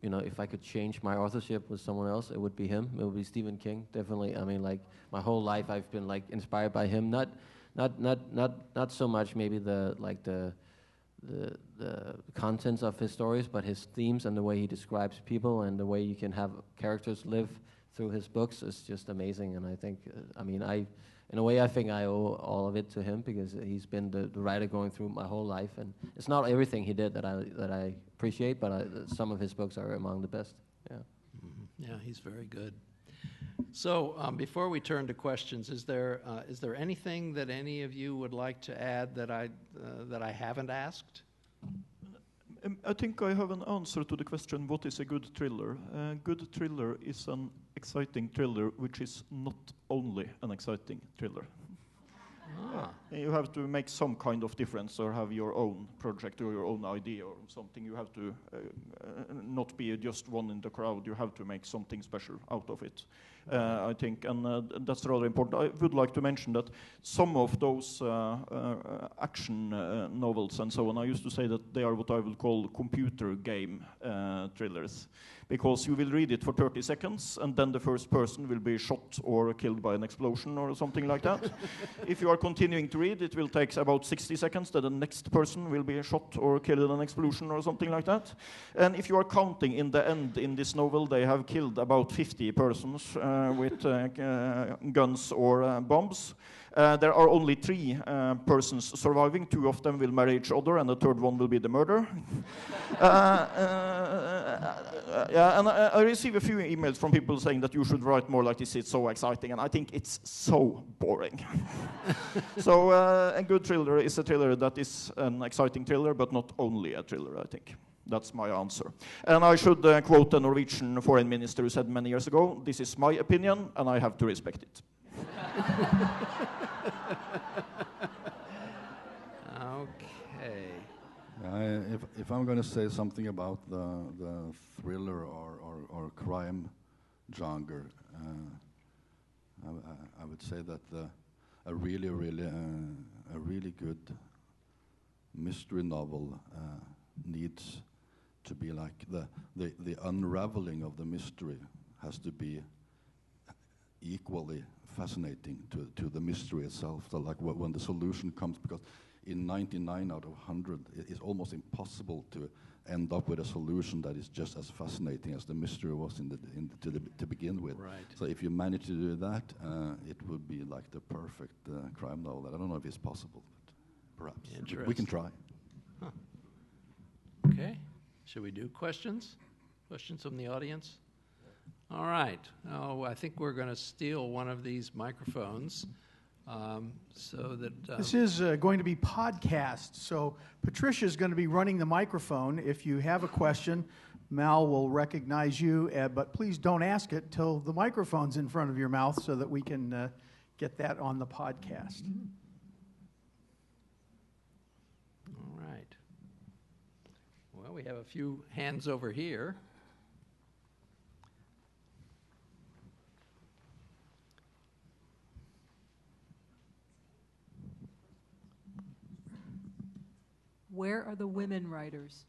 you know, if I could change my authorship with someone else, it would be him. It would be Stephen King, definitely. I mean, like my whole life, I've been like inspired by him. Not so much maybe the contents of his stories, but his themes and the way he describes people and the way you can have characters live through his books is just amazing. And I think, in a way, I think I owe all of it to him because he's been the writer going through my whole life. And it's not everything he did that I appreciate, but some of his books are among the best. Yeah. Mm-hmm. Yeah, he's very good. So before we turn to questions, is there anything that any of you would like to add that I haven't asked? I think I have an answer to the question, what is a good thriller? A good thriller is an exciting thriller which is not only an exciting thriller. You have to make some kind of difference or have your own project or your own idea or something. You have to not be just one in the crowd. You have to make something special out of it, I think, and that's rather important. I would like to mention that some of those action novels and so on, I used to say that they are what I would call computer game thrillers, because you will read it for 30 seconds and then the first person will be shot or killed by an explosion or something like that. If you are continuing to read, it will take about 60 seconds that the next person will be shot or killed in an explosion or something like that. And if you are counting in the end in this novel, they have killed about 50 persons with guns or bombs. There are only 3 persons surviving. 2 of them will marry each other, and the third one will be the murderer. Yeah, and I receive a few emails from people saying that you should write more like this. It's so exciting, and I think it's so boring. So a good thriller is a thriller that is an exciting thriller, but not only a thriller, I think. That's my answer. And I should quote a Norwegian foreign minister who said many years ago, "This is my opinion, and I have to respect it." Okay. If I'm going to say something about the thriller or crime genre, I would say that a really good mystery novel needs to be like the unraveling of the mystery has to be equally fascinating to the mystery itself. So like when the solution comes, because in 99 out of 100, it is almost impossible to end up with a solution that is just as fascinating as the mystery was to begin with. Right. So if you manage to do that, it would be like the perfect crime novel. I don't know if it's possible, but perhaps we can try. Huh. Okay. Should we do questions? Questions from the audience? All right. Oh, I think we're going to steal one of these microphones so that... This is going to be podcast, so Patricia's going to be running the microphone. If you have a question, Mal will recognize you, but please don't ask it till the microphone's in front of your mouth so that we can get that on the podcast. All right. Well, we have a few hands over here. Where are the women writers?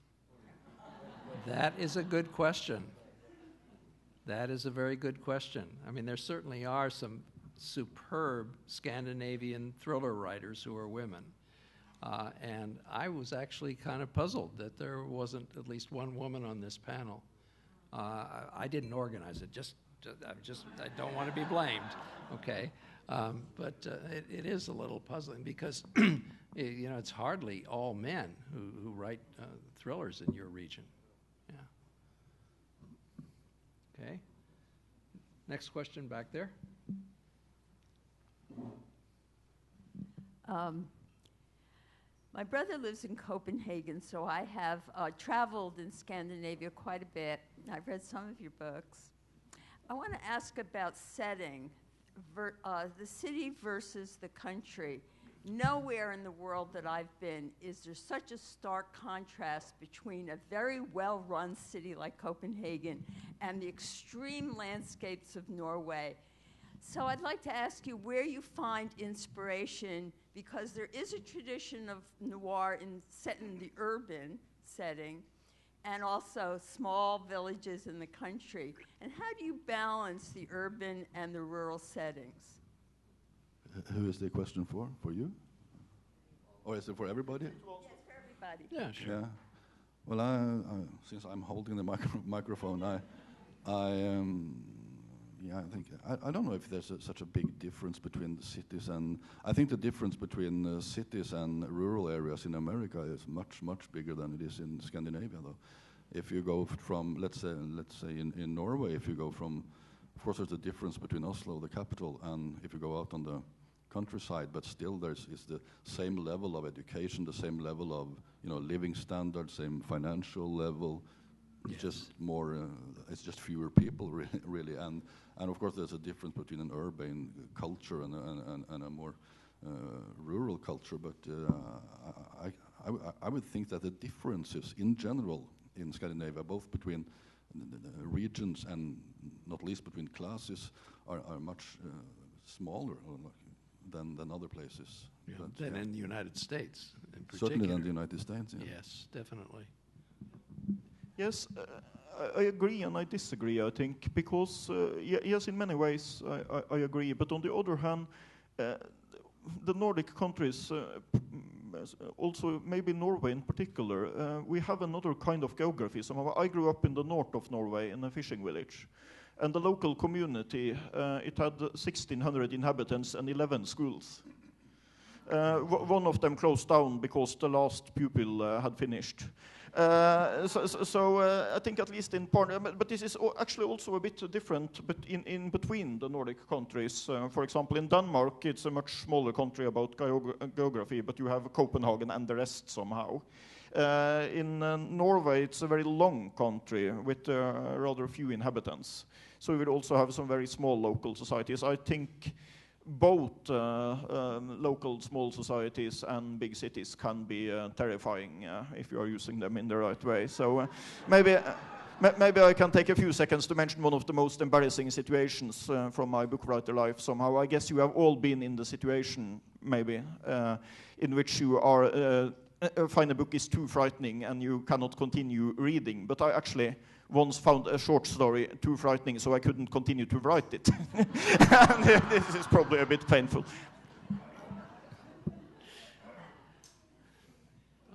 That is a good question. That is a very good question. I mean, there certainly are some superb Scandinavian thriller writers who are women. And I was actually kind of puzzled that there wasn't at least one woman on this panel. I didn't organize it. I don't want to be blamed. Okay. But it is a little puzzling because You know, it's hardly all men who write thrillers in your region. Yeah. Okay. Next question back there. My brother lives in Copenhagen, so I have traveled in Scandinavia quite a bit. I've read some of your books. I want to ask about setting, the city versus the country. Nowhere in the world that I've been is there such a stark contrast between a very well-run city like Copenhagen and the extreme landscapes of Norway. So I'd like to ask you where you find inspiration, because there is a tradition of noir set in the urban setting, and also small villages in the country. And how do you balance the urban and the rural settings? Who is the question for? For you? Or is it for everybody? Yes, for everybody. Yeah, sure. Yeah. Well, since I'm holding the microphone, I think I don't know if there's such a big difference between the cities, and I think the difference between cities and rural areas in America is much bigger than it is in Scandinavia, though. If you go from, let's say in Norway, if you go from, of course there's a difference between Oslo, the capital, and if you go out on the countryside, but still is the same level of education, the same level of living standards, same financial level. It's just more. It's just fewer people, really, and of course there's a difference between an urban culture and a more rural culture. But I would think that the differences in general in Scandinavia, both between the regions and not least between classes, are much smaller than other places. Yeah, than in the United States, in particular. Certainly than the United States. Yeah. Yes, definitely. Yes, I agree and I disagree, I think, because, yes, in many ways I agree, but on the other hand, the Nordic countries, also maybe Norway in particular, we have another kind of geography. Somehow I grew up in the north of Norway in a fishing village, and the local community, it had 1,600 inhabitants and 11 schools. One of them closed down because the last pupil had finished. So I think at least in part, but this is actually also a bit different but in between the Nordic countries. For example, in Denmark, it's a much smaller country about geography, but you have Copenhagen and the rest somehow. In Norway, it's a very long country with rather few inhabitants. So we would also have some very small local societies. I think both local small societies and big cities can be terrifying if you are using them in the right way. So maybe I can take a few seconds to mention one of the most embarrassing situations from my book writer life somehow. I guess you have all been in the situation, maybe, in which you are find a book is too frightening and you cannot continue reading. But I actually once found a short story too frightening, so I couldn't continue to write it. And this is probably a bit painful.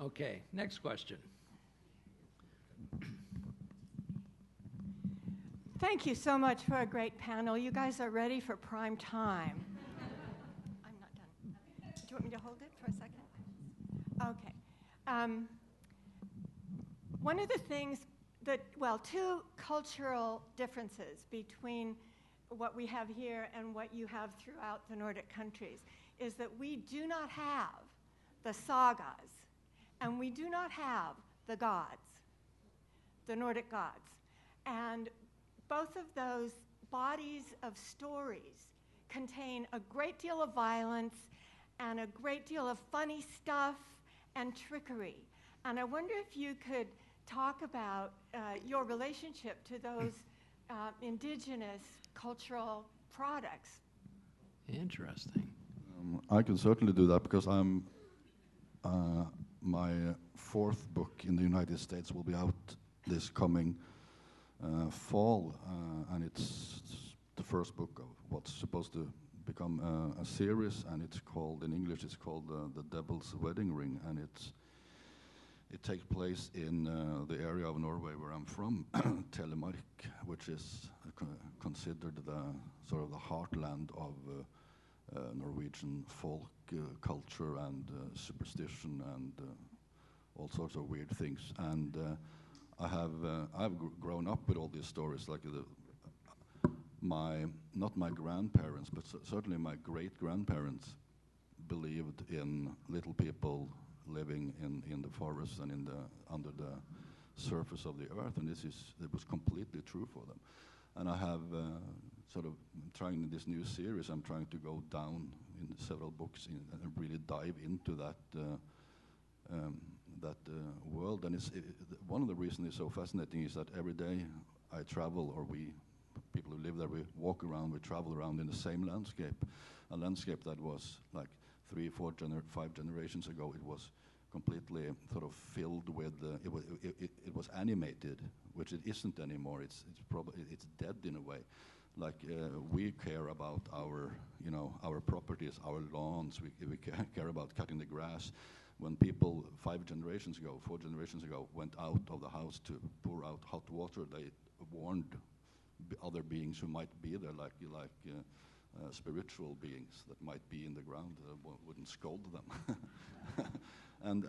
Okay, next question. Thank you so much for a great panel. You guys are ready for prime time. I'm not done. Do you want me to hold it for a second? Okay. One of the things two cultural differences between what we have here and what you have throughout the Nordic countries is that we do not have the sagas, and we do not have the gods, the Nordic gods. And both of those bodies of stories contain a great deal of violence and a great deal of funny stuff and trickery. And I wonder if you could talk about your relationship to those indigenous cultural products. Interesting. I can certainly do that because I'm my fourth book in the United States will be out this coming fall, and it's the first book of what's supposed to become a series, and it's called, in English, it's called The Devil's Wedding Ring, and it takes place in the area of Norway where I'm from, Telemark, which is considered the sort of the heartland of Norwegian folk culture and superstition and all sorts of weird things. And I've grown up with all these stories, like not my grandparents, but certainly my great-grandparents believed in little people living in the forest and under the surface of the earth, and it was completely true for them. And I have sort of trying this new series. I'm trying to go down in several books and really dive into that world. And one of the reasons it's so fascinating is that every day I travel, or people who live there, we walk around, we travel around in the same landscape, a landscape that was like 3, 4, 5 generations ago. It was completely sort of filled with it was animated, which it isn't anymore. It's dead in a way. Like we care about our properties, our lawns. We care about cutting the grass. When people 5 generations ago, 4 generations ago, went out of the house to pour out hot water, they warned other beings who might be there, like spiritual beings that might be in the ground, wouldn't scold them. And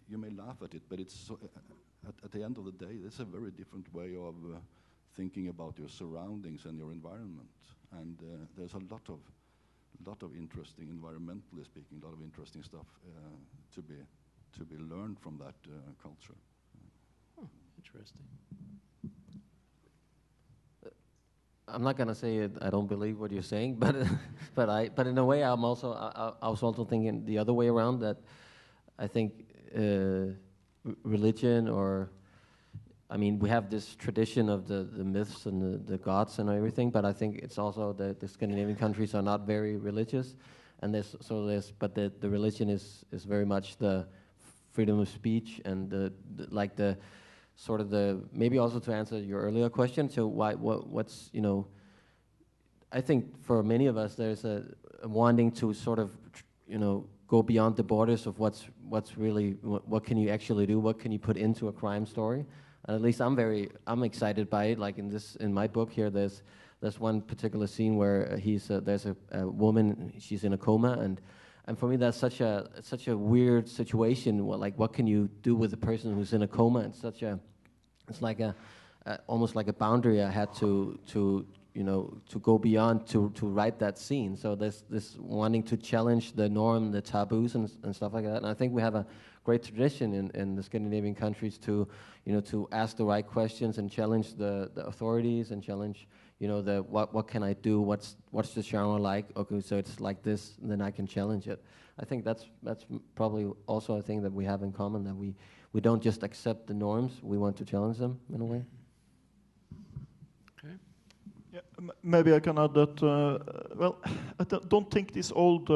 you may laugh at it, but it's so, at the end of the day, it's a very different way of thinking about your surroundings and your environment. And there's a lot of interesting, environmentally speaking, a lot of interesting stuff to be learned from that culture. Interesting. I'm not gonna say it, I don't believe what you're saying, but but in a way, I was also thinking the other way around, that I think religion, or I mean, we have this tradition of the myths and the gods and everything, but I think it's also that the Scandinavian countries are not very religious, and but the religion is very much the freedom of speech and the sort of maybe also to answer your earlier question. So what's I think for many of us there's a wanting to sort of go beyond the borders of what's really what can you actually do, what can you put into a crime story. And at least I'm excited by it. Like in my book here, there's one particular scene where there's a woman, she's in a coma, and for me that's such a weird situation. What can you do with a person who's in a coma? It's like almost like a boundary I had to go beyond to write that scene. So there's this wanting to challenge the norm, the taboos and stuff like that. And I think we have a great tradition in the Scandinavian countries to ask the right questions and challenge the authorities and challenge what can I do, what's the genre like, okay, so it's like this, and then I can challenge it. I think that's probably also a thing that we have in common, that we don't just accept the norms, we want to challenge them in a way. Okay. Yeah, maybe I can add that, well, I don't think this old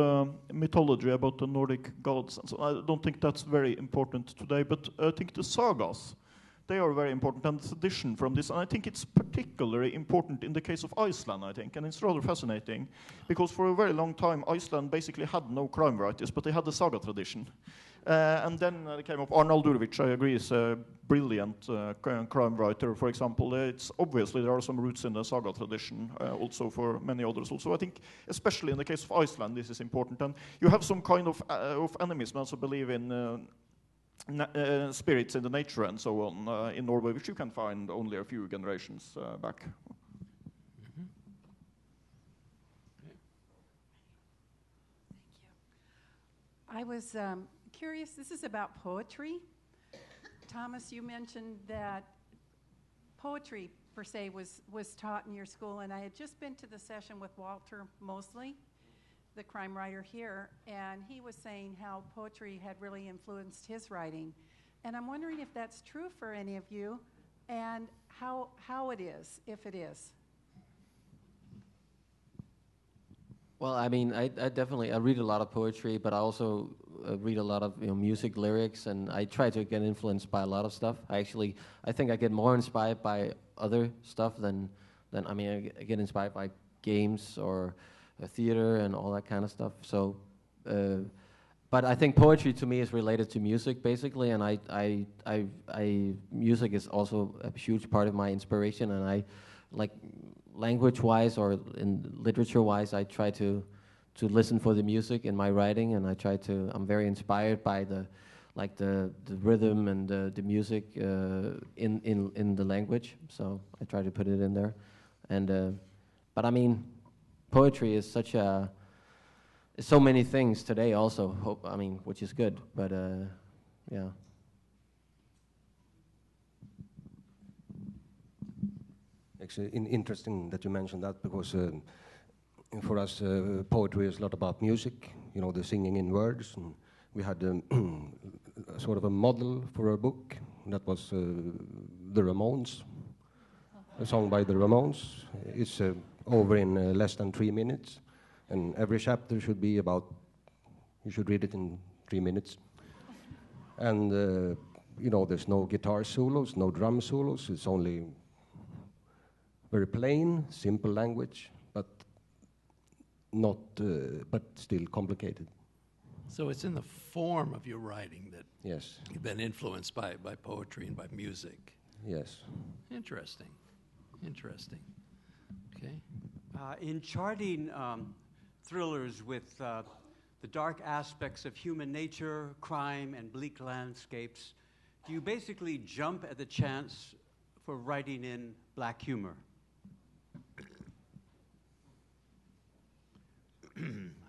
mythology about the Nordic gods, and so I don't think that's very important today, but I think the sagas, they are very important, and the tradition from this, and I think it's particularly important in the case of Iceland, I think, and it's rather fascinating, because for a very long time, Iceland basically had no crime writers, but they had the saga tradition. And then it came up Arnaldur, I agree, is a brilliant crime writer, for example. It's obviously there are some roots in the saga tradition, also for many others. Also, I think, especially in the case of Iceland, this is important. And you have some kind of animism, also believe in spirits in the nature and so on in Norway, which you can find only a few generations back. Mm-hmm. Okay. Thank you. I was curious, this is about poetry. Thomas, you mentioned that poetry, per se, was taught in your school, and I had just been to the session with Walter Mosley, the crime writer here, and he was saying how poetry had really influenced his writing. And I'm wondering if that's true for any of you, and how it is, if it is. Well, I mean, I definitely read a lot of poetry, but I also read a lot of music lyrics, and I try to get influenced by a lot of stuff. I think I get more inspired by other stuff than I mean, I get inspired by games or theater and all that kind of stuff. So, but I think poetry to me is related to music basically, and music is also a huge part of my inspiration, and I like language-wise or in literature-wise, I try to listen for the music in my writing, and I'm very inspired by the rhythm and the music in the language. So I try to put it in there, but I mean, poetry is so many things today. Also, which is good, but yeah. Actually, interesting that you mentioned that, because for us, poetry is a lot about music, the singing in words. And we had sort of a model for a book that was the Ramones, a song by the Ramones. It's over in less than 3 minutes, and every chapter should be you should read it in 3 minutes. And, there's no guitar solos, no drum solos, it's only very plain, simple language, but still complicated. So it's in the form of your writing that Yes. you've been influenced by poetry and by music. Yes. Interesting. Okay. In charting thrillers with the dark aspects of human nature, crime, and bleak landscapes, do you basically jump at the chance for writing in black humor?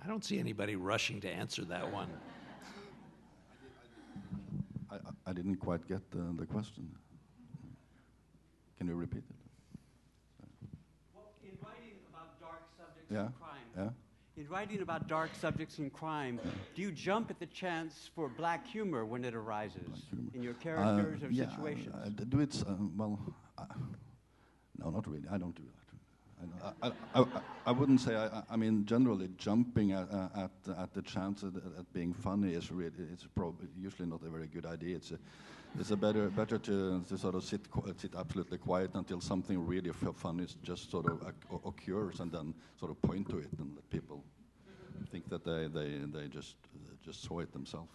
I don't see anybody rushing to answer that one. I didn't quite get the question. Can you repeat it? Well, in writing about dark subjects Yeah, in crime, yeah. in writing about dark subjects in crime, do you jump at the chance for black humor when it arises in your characters or situations? Do it. No, not really. I don't do that. I wouldn't say. I mean, generally, jumping at the chance at being funny is really. It's probably usually not a very good idea. It's better to sort of sit absolutely quiet until something really funny just sort of occurs, and then sort of point to it and let people think that they just saw it themselves.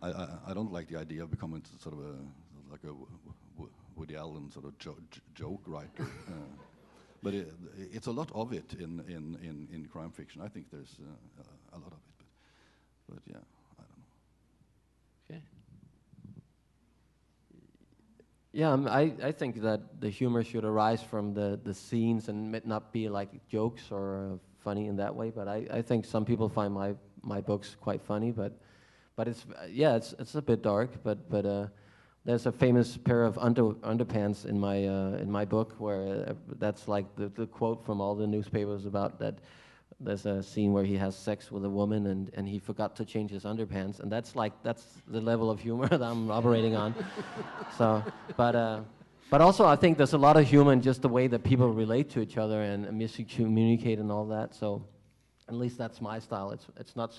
I don't like the idea of becoming sort of like a Woody Allen sort of joke writer. But it's a lot of it in crime fiction. I think there's a lot of it, but yeah, I don't know. Okay. Yeah, I think that the humor should arise from the scenes and not be like jokes or funny in that way. But I think some people find my books quite funny, but it's a bit dark. But there's a famous pair of underpants in my book where that's like the quote from all the newspapers about that. There's a scene where he has sex with a woman and he forgot to change his underpants, and that's the level of humor that I'm operating on. So, but also I think there's a lot of humor in just the way that people relate to each other and communicate and all that. So, at least that's my style. It's not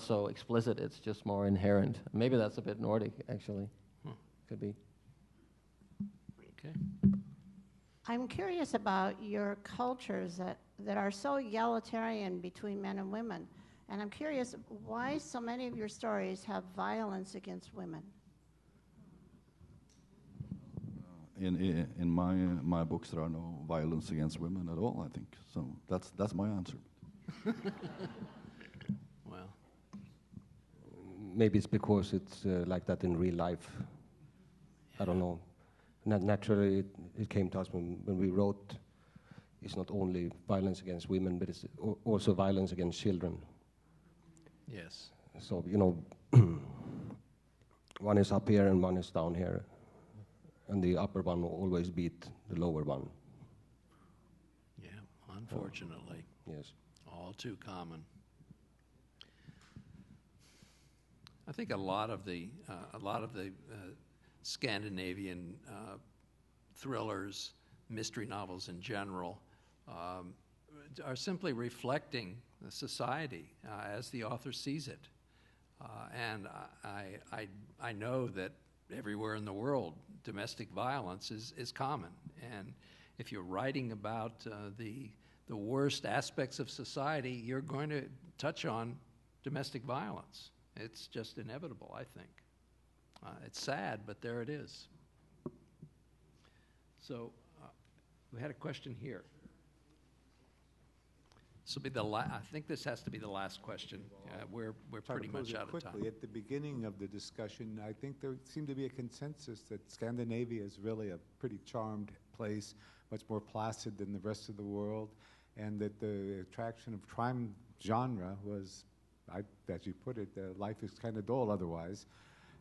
so explicit. It's just more inherent. Maybe that's a bit Nordic, actually. Could be. Okay. I'm curious about your cultures that are so egalitarian between men and women. And I'm curious why so many of your stories have violence against women. In my books, there are no violence against women at all, I think. So that's my answer. Well. Maybe it's because it's like that in real life. I don't know. Naturally, it came to us when we wrote. It's not only violence against women, but it's also violence against children. Yes. So, one is up here and one is down here. And the upper one will always beat the lower one. Yeah, unfortunately. Yes. All too common. I think a lot of the Scandinavian thrillers, mystery novels in general, are simply reflecting the society as the author sees it. And I know that everywhere in the world, domestic violence is common. And if you're writing about the worst aspects of society, you're going to touch on domestic violence. It's just inevitable, I think. It's sad, but there it is. So We had a question here. This will be the I think this has to be the last question. We're pretty much out of time. Quickly, at the beginning of the discussion, I think there seemed to be a consensus that Scandinavia is really a pretty charmed place, much more placid than the rest of the world, and that the attraction of crime genre was, as you put it, life is kind of dull otherwise.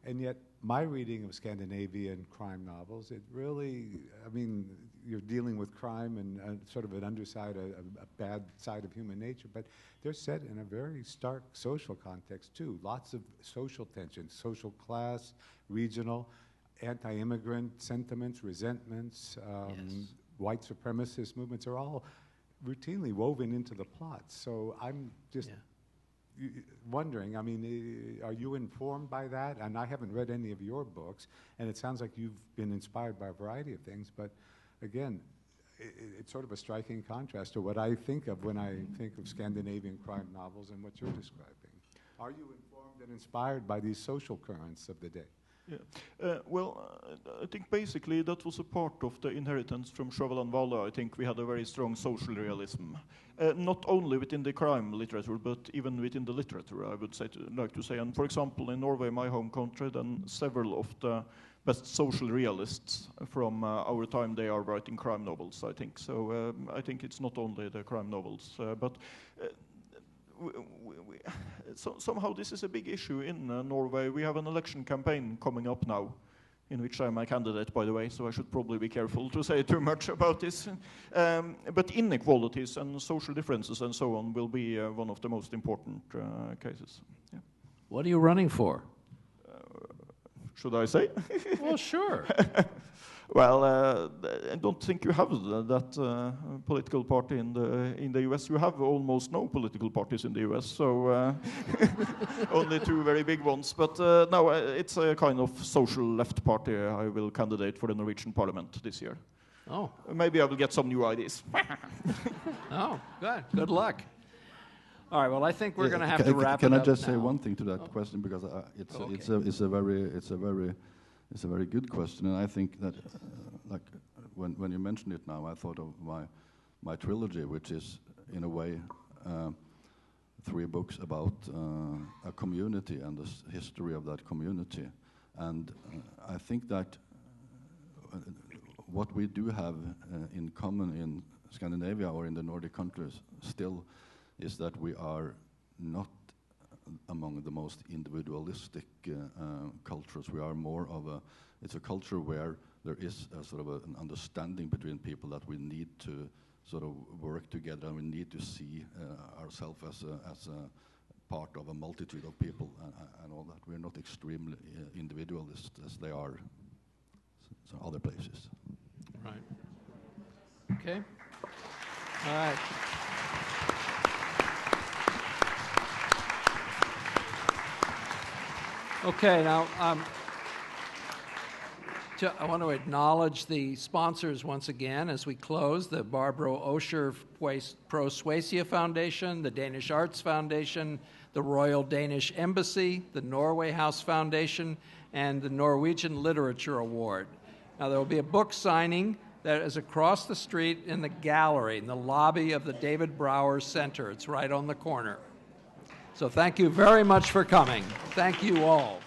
And yet, my reading of Scandinavian crime novels, it really, I mean, you're dealing with crime and sort of an underside, a bad side of human nature, but they're set in a very stark social context too. Lots of social tensions, social class, regional, anti-immigrant sentiments, resentments, white supremacist movements are all routinely woven into the plots. So I'm just wondering, I mean, are you informed by that? And I haven't read any of your books, and it sounds like you've been inspired by a variety of things, but again, it's sort of a striking contrast to what I think of when I think of Scandinavian crime novels and what you're describing. Are you informed and inspired by these social currents of the day? Yeah. I think basically that was a part of the inheritance from Sjöwall and Walle. I think we had a very strong social realism, not only within the crime literature, but even within the literature, I would like to say. And for example, in Norway, my home country, then several of the best social realists from our time, they are writing crime novels, I think. So I think it's not only the crime novels, but somehow this is a big issue in Norway. We have an election campaign coming up now, in which I'm a candidate, by the way, so I should probably be careful to say too much about this. But inequalities and social differences and so on will be one of the most important cases. Yeah. What are you running for? Should I say? Well, sure. Well, I don't think you have that political party in the US. You have almost no political parties in the US, so only two very big ones. But no, it's a kind of social left party. I will candidate for the Norwegian Parliament this year. Oh. Maybe I will get some new ideas. Oh, good. Good luck. All right. Well, I think we're going to have to wrap it up. Can I just say now. one thing to that question, because it's a very good question, and I think that like when you mentioned it now, I thought of my trilogy, which is in a way 3 books about a community and the history of that community, and I think that what we do have in common in Scandinavia or in the Nordic countries still is that we are not among the most individualistic cultures. We are more of it's a culture where there is a sort of an understanding between people that we need to sort of work together, and we need to see ourselves as a part of a multitude of people and all that. We're not extremely individualist as they are other places. Right. Okay. All right. Okay, now I want to acknowledge the sponsors once again as we close: the Barbro Osher Pro Suecia Foundation, the Danish Arts Foundation, the Royal Danish Embassy, the Norway House Foundation, and the Norwegian Literature Award. Now there will be a book signing that is across the street in the gallery, in the lobby of the David Brower Center. It's right on the corner. So thank you very much for coming. Thank you all.